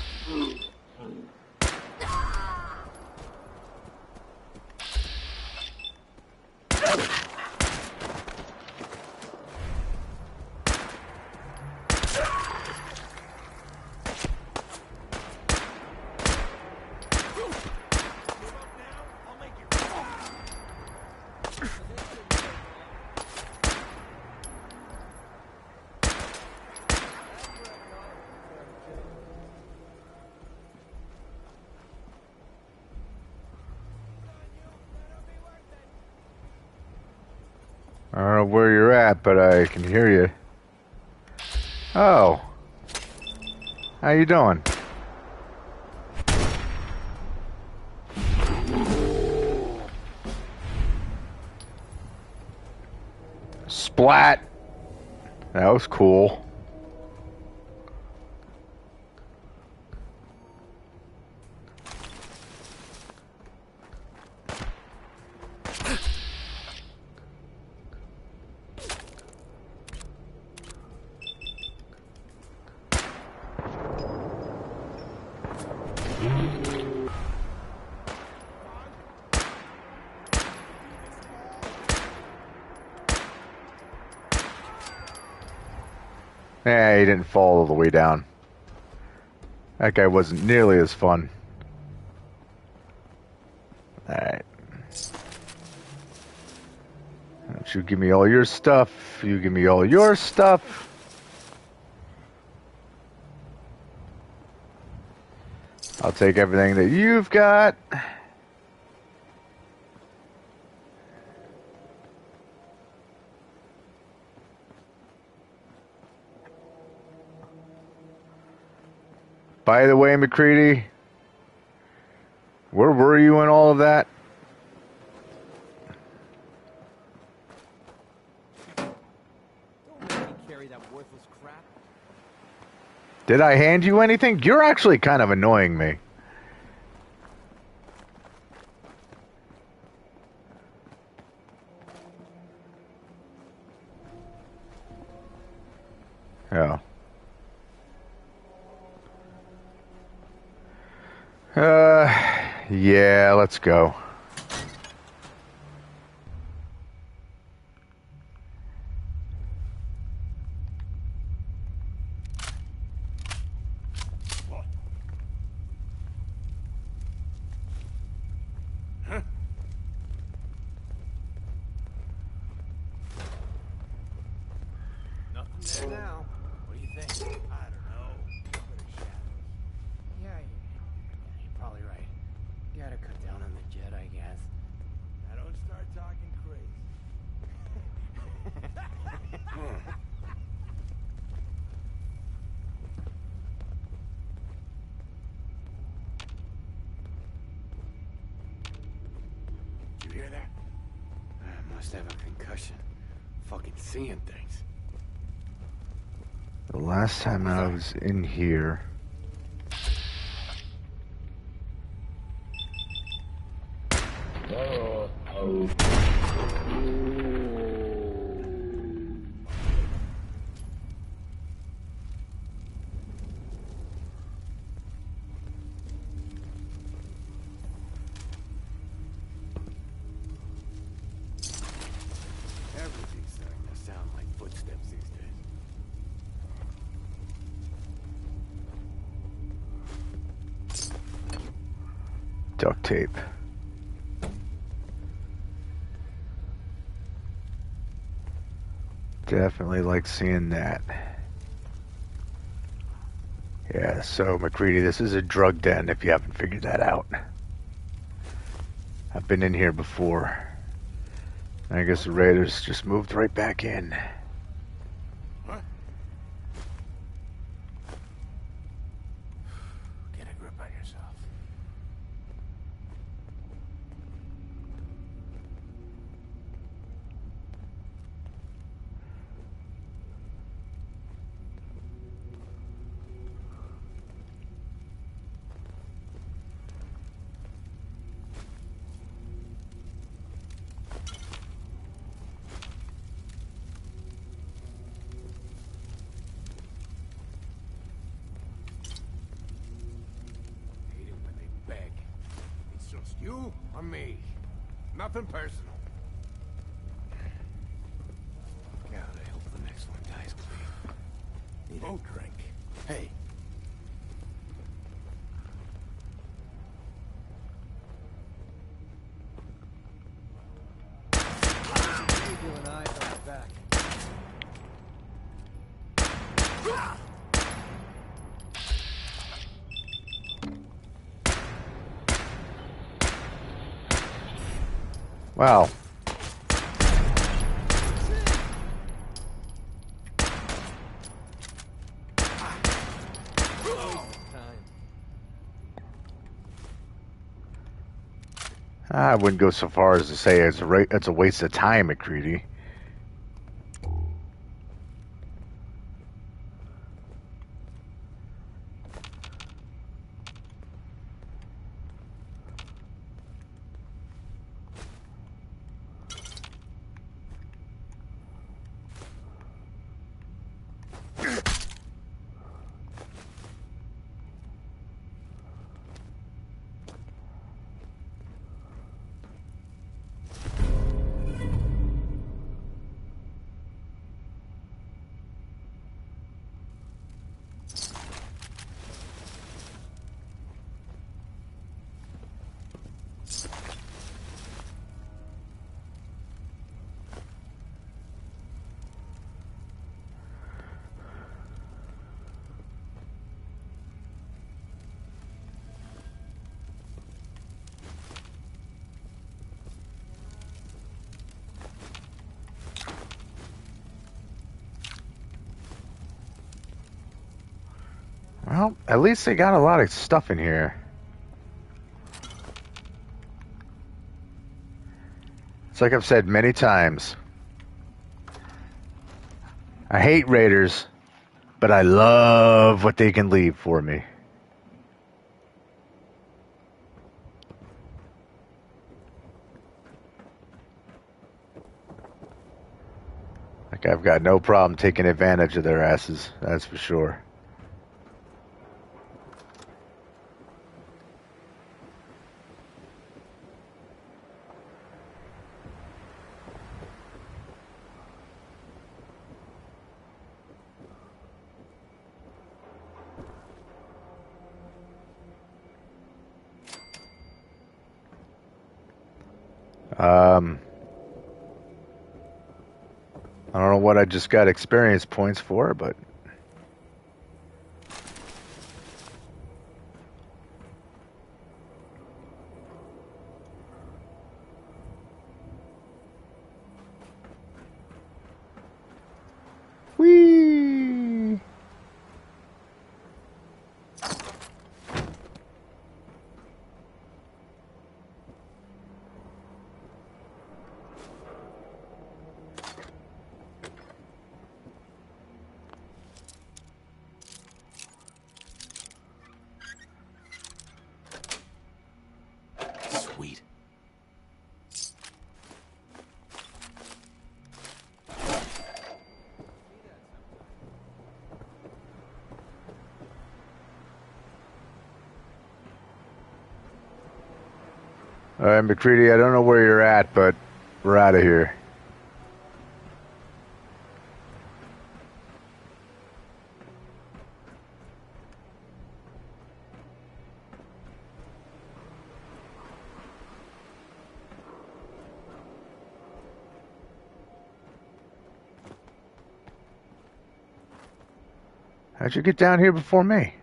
I don't know where you're at, but I can hear you. Oh. How you doing? Splat. That was cool. Yeah, he didn't fall all the way down. That guy wasn't nearly as fun. Alright. Don't you give me all your stuff. You give me all your stuff. I'll take everything that you've got. By the way, McCready, where were you in all of that? Don't make me carry that worthless crap. Did I hand you anything? You're actually kind of annoying me. Yeah. Yeah, let's go. Nothing there now. What do you think? I don't know. Yeah, you're probably right. Gotta cut down on the jet, I guess. Now don't start talking crazy. Did you hear that? I must have a concussion. Fucking seeing things. The last time I was in here. Everything's starting to sound Duct tape. Definitely like seeing that. Yeah, so McCready, this is a drug den if you haven't figured that out. I've been in here before. I guess the Raiders just moved right back in. What? Get a grip on yourself. You or me? Nothing personal. God, I hope the next one dies clean. Need a drink. Hey. You and I are back. Wow. I wouldn't go so far as to say it's a waste of time, McCready. Well, at least they got a lot of stuff in here. It's like I've said many times. I hate Raiders, but I love what they can leave for me. Like I've got no problem taking advantage of their asses, that's for sure. I don't know what I just got experience points for, but whee! Sweet. All right, McCready, I don't know where you're at, but we're out of here. How'd you get down here before me?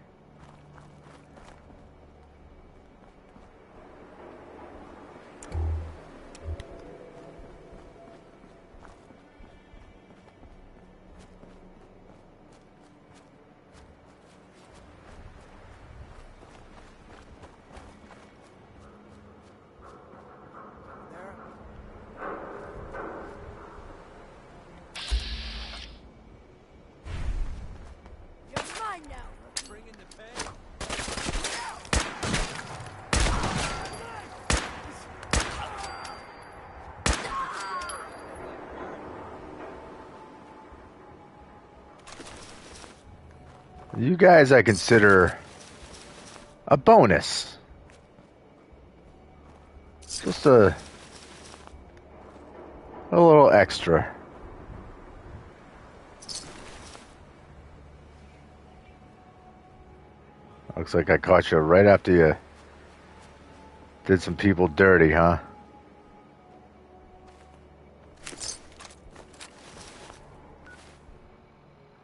You guys I consider a bonus. Just a little extra. Looks like I caught you right after you did some people dirty, huh?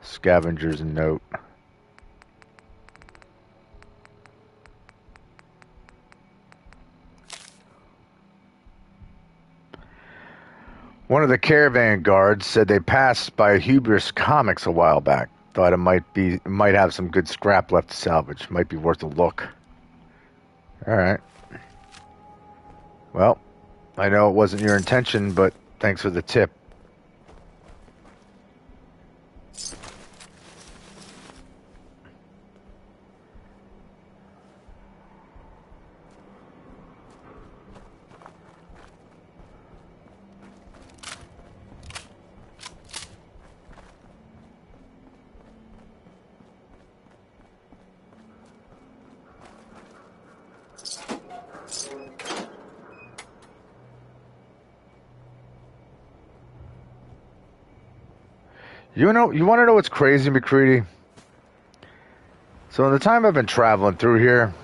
Scavenger's note. One of the caravan guards said they passed by Hubris Comics a while back. Thought it might have some good scrap left to salvage. Might be worth a look. All right. Well, I know it wasn't your intention, but thanks for the tip. You want to know what's crazy, McCready? So in the time I've been traveling through here,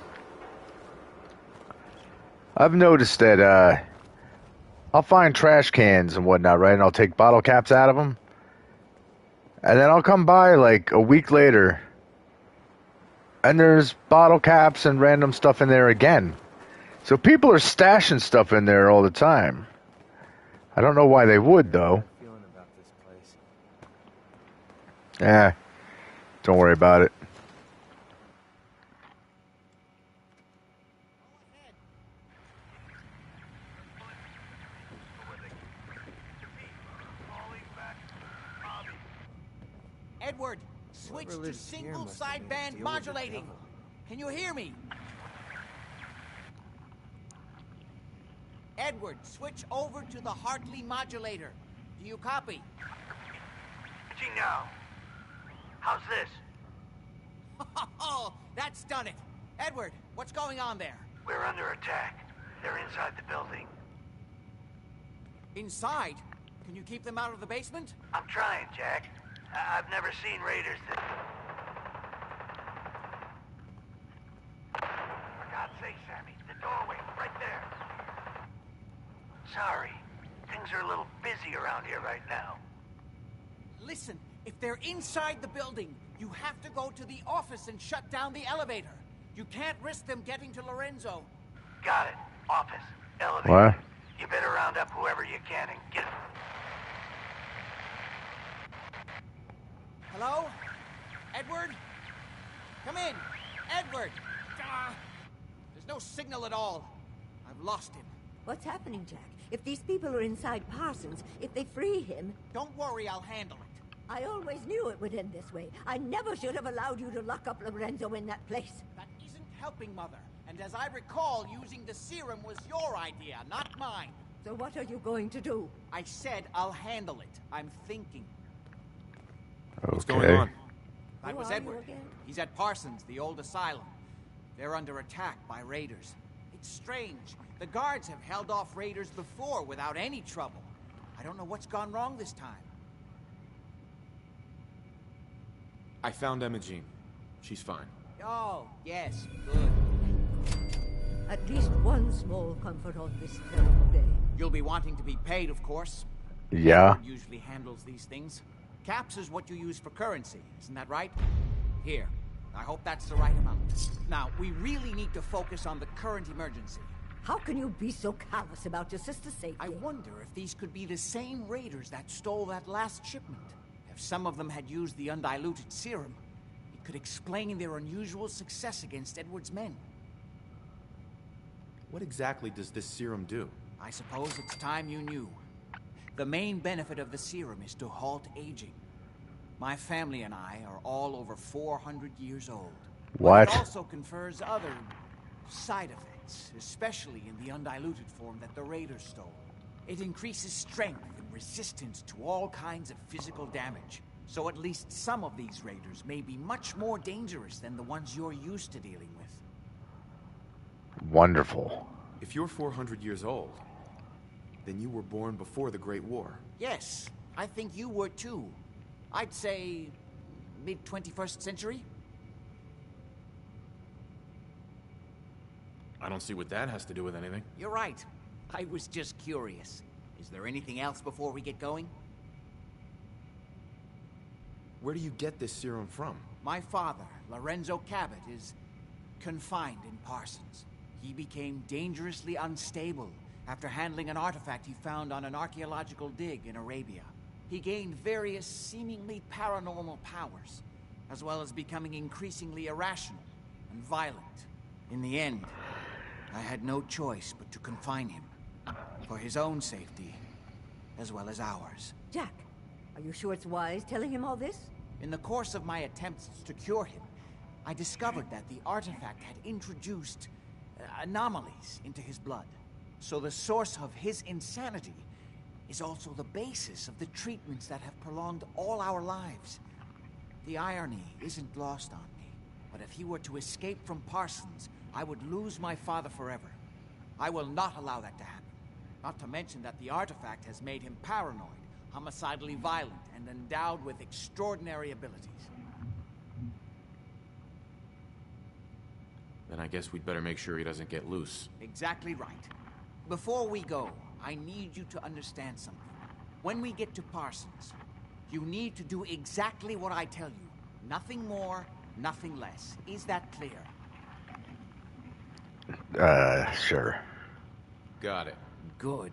I've noticed that I'll find trash cans and whatnot, right? And I'll take bottle caps out of them. And then I'll come by like a week later, and there's bottle caps and random stuff in there again. So people are stashing stuff in there all the time. I don't know why they would, though. Don't worry about it. Edward, switch to single sideband modulating. Can you hear me? Edward, switch over to the Hartley modulator. Do you copy? Now. How's this? Oh, that's done it. Edward, what's going on there? We're under attack. They're inside the building. Inside? Can you keep them out of the basement? I'm trying, Jack. I've never seen raiders that... For God's sake, Sammy, the doorway, right there. Sorry. Things are a little busy around here right now. Listen, if they're inside the building, you have to go to the office and shut down the elevator. You can't risk them getting to Lorenzo. Got it. Office. Elevator. What? You better round up whoever you can and get... Hello? Edward? Come in. Edward! There's no signal at all. I've lost him. What's happening, Jack? If these people are inside Parsons, if they free him... Don't worry, I'll handle it. I always knew it would end this way. I never should have allowed you to lock up Lorenzo in that place. That isn't helping, Mother. And as I recall, using the serum was your idea, not mine. So what are you going to do? I said I'll handle it. I'm thinking. Okay. What's going on? That was Edward. He's at Parsons, the old asylum. They're under attack by raiders. It's strange. The guards have held off raiders before without any trouble. I don't know what's gone wrong this time. I found Imogene. She's fine. Oh, yes, good. At least one small comfort on this terrible day. You'll be wanting to be paid, of course. Yeah. Edward usually handles these things. Caps is what you use for currency, isn't that right? Here. I hope that's the right amount. Now, we really need to focus on the current emergency. How can you be so callous about your sister's safety? I wonder if these could be the same raiders that stole that last shipment. If some of them had used the undiluted serum, it could explain their unusual success against Edward's men. What exactly does this serum do? I suppose it's time you knew. The main benefit of the serum is to halt aging. My family and I are all over 400 years old. What? But it also confers other side effects, especially in the undiluted form that the raiders stole. It increases strength and resistance to all kinds of physical damage. So at least some of these raiders may be much more dangerous than the ones you're used to dealing with. Wonderful. If you're 400 years old, then you were born before the Great War. Yes, I think you were too. I'd say mid-21st century? I don't see what that has to do with anything. You're right. I was just curious. Is there anything else before we get going? Where do you get this serum from? My father, Lorenzo Cabot, is confined in Parsons. He became dangerously unstable after handling an artifact he found on an archaeological dig in Arabia. He gained various seemingly paranormal powers, as well as becoming increasingly irrational and violent. In the end, I had no choice but to confine him, for his own safety, as well as ours. Jack, are you sure it's wise telling him all this? In the course of my attempts to cure him, I discovered that the artifact had introduced anomalies into his blood. So the source of his insanity is also the basis of the treatments that have prolonged all our lives. The irony isn't lost on me, but if he were to escape from Parsons, I would lose my father forever. I will not allow that to happen. Not to mention that the artifact has made him paranoid, homicidally violent, and endowed with extraordinary abilities. Then I guess we'd better make sure he doesn't get loose. Exactly right. Before we go, I need you to understand something. When we get to Parsons, you need to do exactly what I tell you. Nothing more, nothing less. Is that clear? Sure. Got it. Good.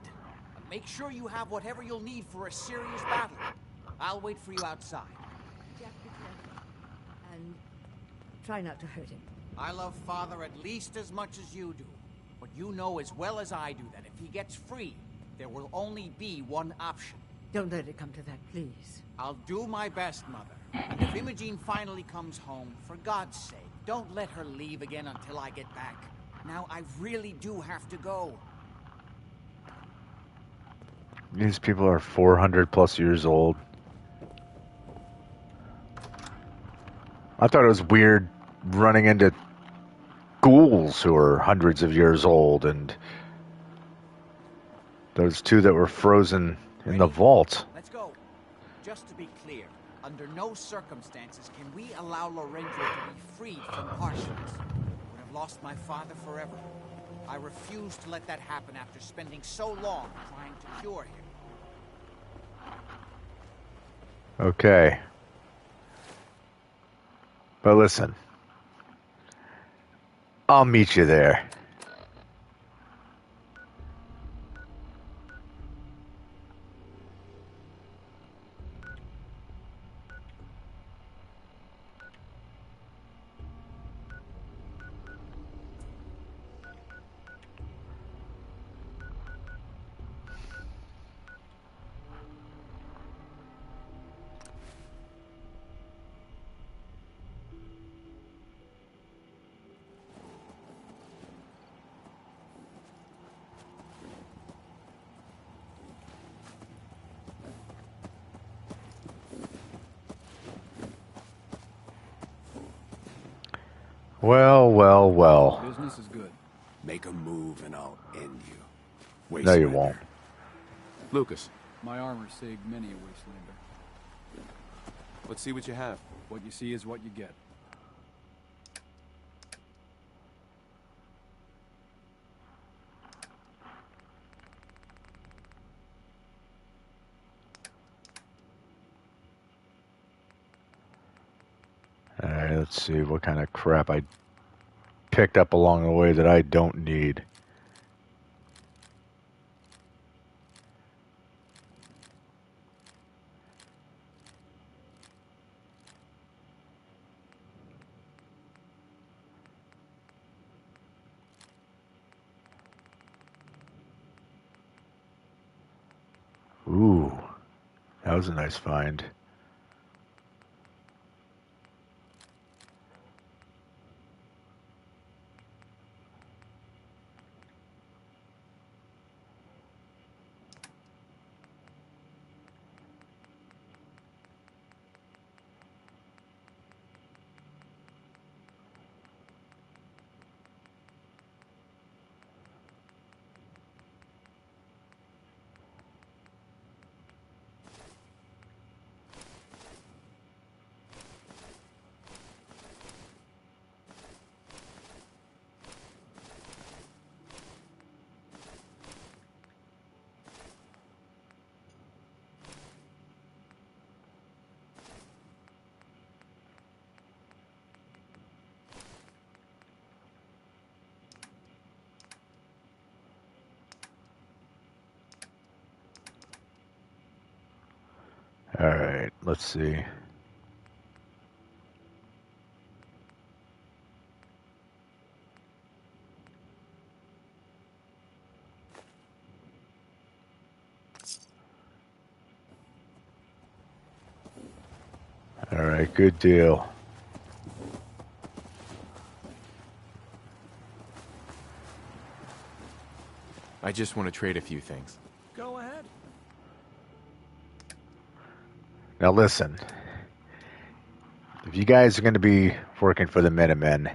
Make sure you have whatever you'll need for a serious battle. I'll wait for you outside. Jack, be careful. And try not to hurt him. I love Father at least as much as you do. But you know as well as I do that if he gets free, there will only be one option. Don't let it come to that, please. I'll do my best, Mother. And if Imogene finally comes home, for God's sake, don't let her leave again until I get back. Now, I really do have to go. These people are 400 plus years old. I thought it was weird running into ghouls who are hundreds of years old, and those two that were frozen in the vault. Let's go. Just to be clear, under no circumstances can we allow Lorenzo to be freed from Parsons. I would have lost my father forever. I refuse to let that happen after spending so long trying to cure him. Okay. But listen, I'll meet you there. Well, well, well. Business is good. Make a move and I'll end you. No, you Wastelander. won't. Lucas, My armor saved many a wastelander. let's see what you have. What you see is what you get. Alright, Let's see what kind of crap I picked up along the way that I don't need. Ooh, that was a nice find. All right, let's see. All right, good deal. I just want to trade a few things. Go ahead. Now listen, if you guys are going to be working for the Minutemen,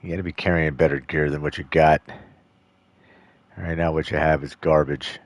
you got to be carrying better gear than what you got. Right now what you have is garbage.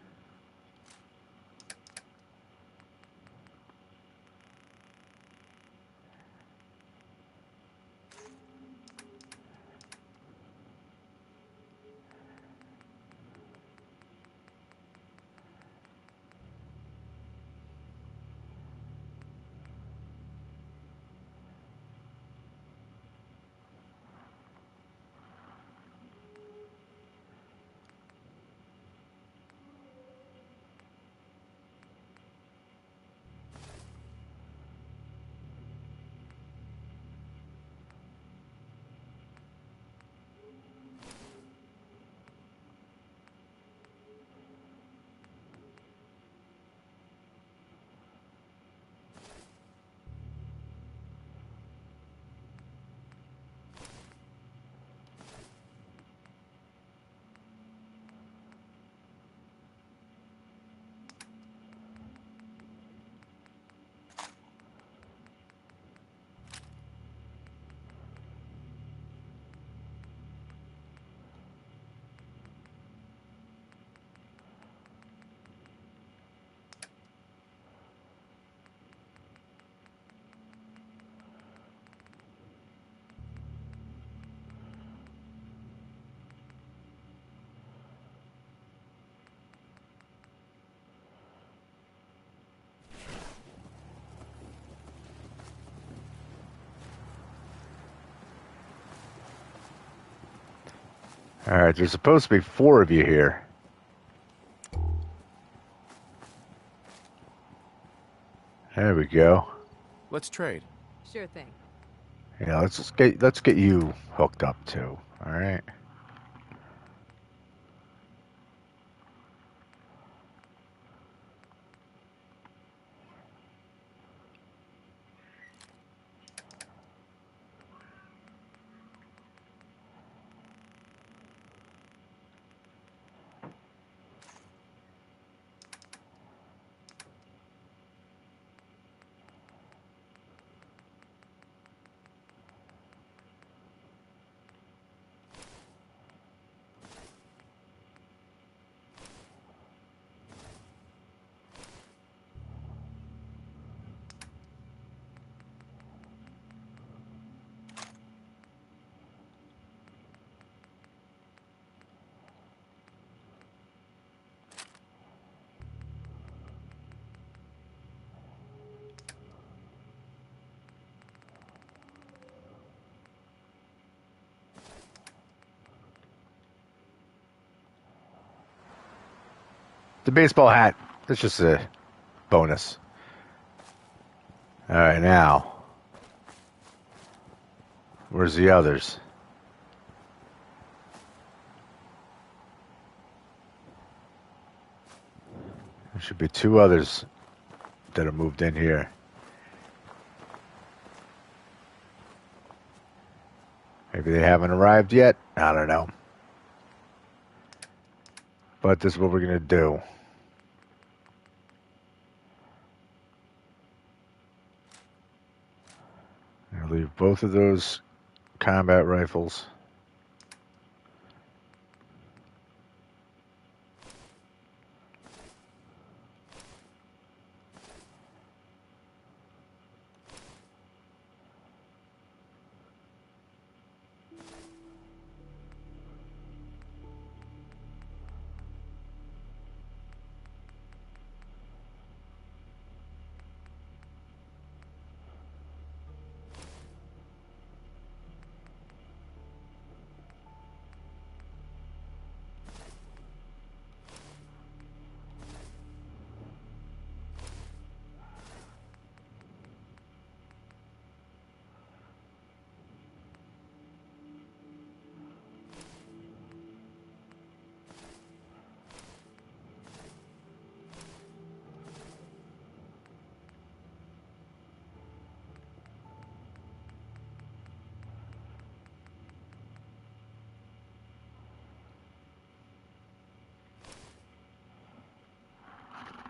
All right, there's supposed to be 4 of you here. There we go. Let's trade. Sure thing. Yeah, let's get you hooked up too. All right. The baseball hat. That's just a bonus. All right, now. Where's the others? There should be 2 others that have moved in here. Maybe they haven't arrived yet. I don't know. But this is what we're going to do. I'll leave both of those combat rifles.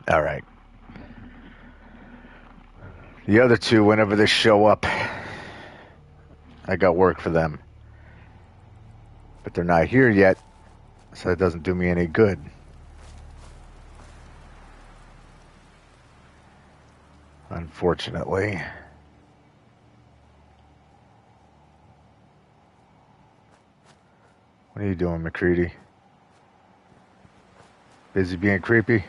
All right. The other 2, whenever they show up, I got work for them. But they're not here yet, so that doesn't do me any good. Unfortunately. What are you doing, McCready? Busy being creepy?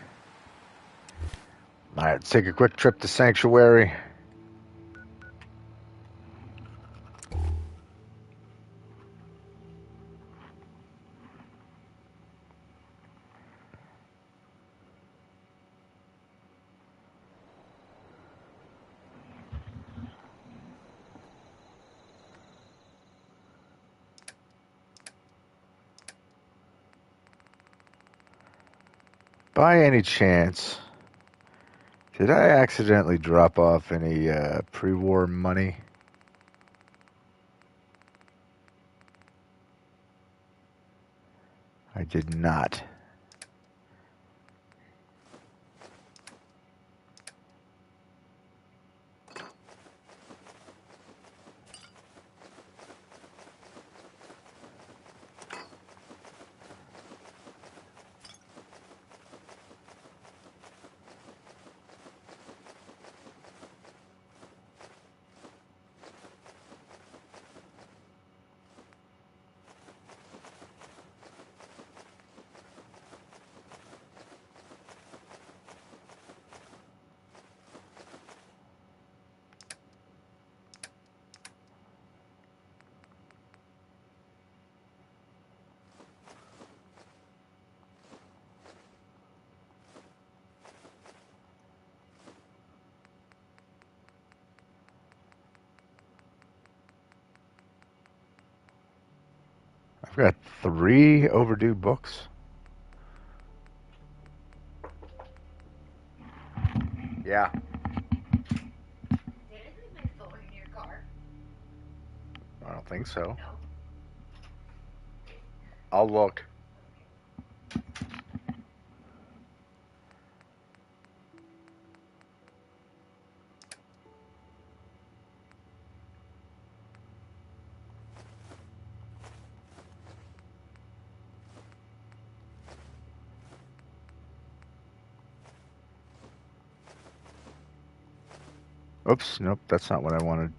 All right, let's take a quick trip to Sanctuary. By any chance, did I accidentally drop off any pre-war money? I did not. I've got 3 overdue books. Yeah. Did I leave my phone in your car? I don't think so. I'll look. Oops, nope, that's not what I wanted.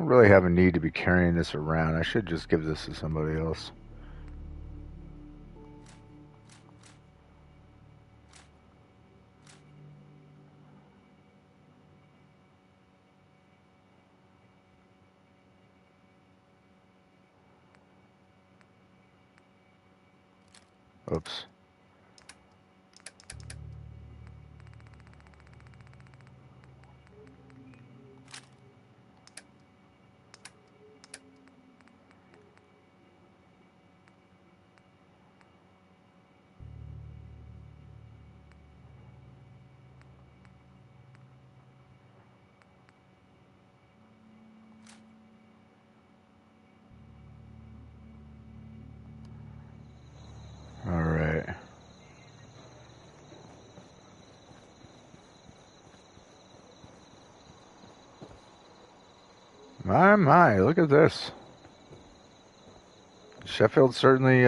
don't really have a need to be carrying this around. I should just give this to somebody else. Oops. All right. My, look at this. Sheffield certainly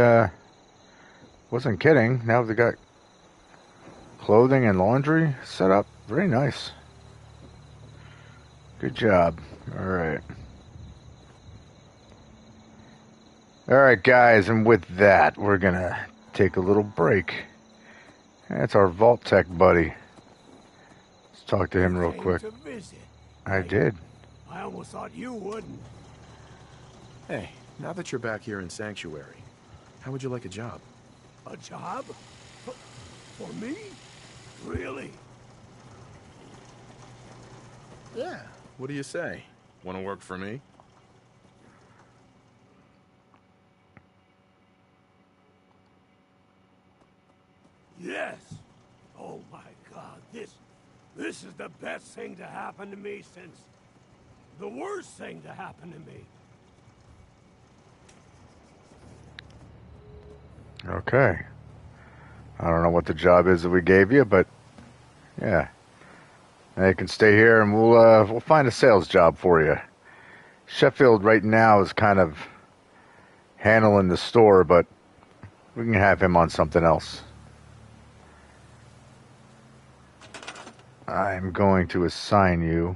wasn't kidding. Now they got clothing and laundry set up. Very nice. Good job. All right. All right, guys, and with that, we're going to take a little break. That's our Vault Tech buddy. Let's talk to him real quick. I did. I almost thought you wouldn't. Hey, now that you're back here in Sanctuary, how would you like a job? A job? For me? Really? Yeah. What do you say? Want to work for me? Yes. Oh my God, this is the best thing to happen to me since the worst thing to happen to me. Okay. I don't know what the job is that we gave you, but yeah. Now you can stay here and we'll find a sales job for you. Sheffield right now is kind of handling the store, but we can have him on something else. I'm going to assign you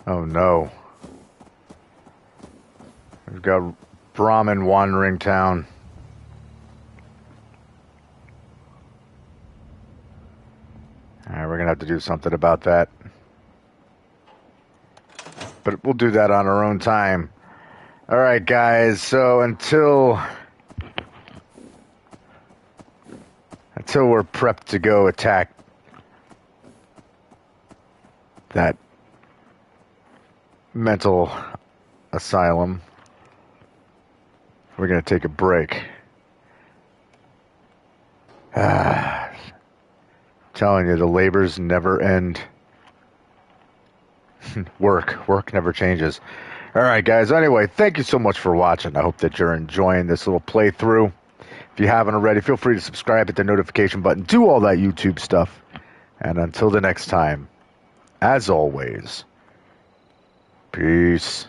Oh no. We've got Brahmin wandering town. Alright, we're gonna have to do something about that. But we'll do that on our own time. Alright, guys, so until we're prepped to go attack that mental asylum, we're going to take a break. Telling you, the labors never end. Work never changes. All right, guys. Anyway, thank you so much for watching. I hope that you're enjoying this little playthrough. If you haven't already, feel free to subscribe, hit the notification button, do all that YouTube stuff. And until the next time, as always, peace.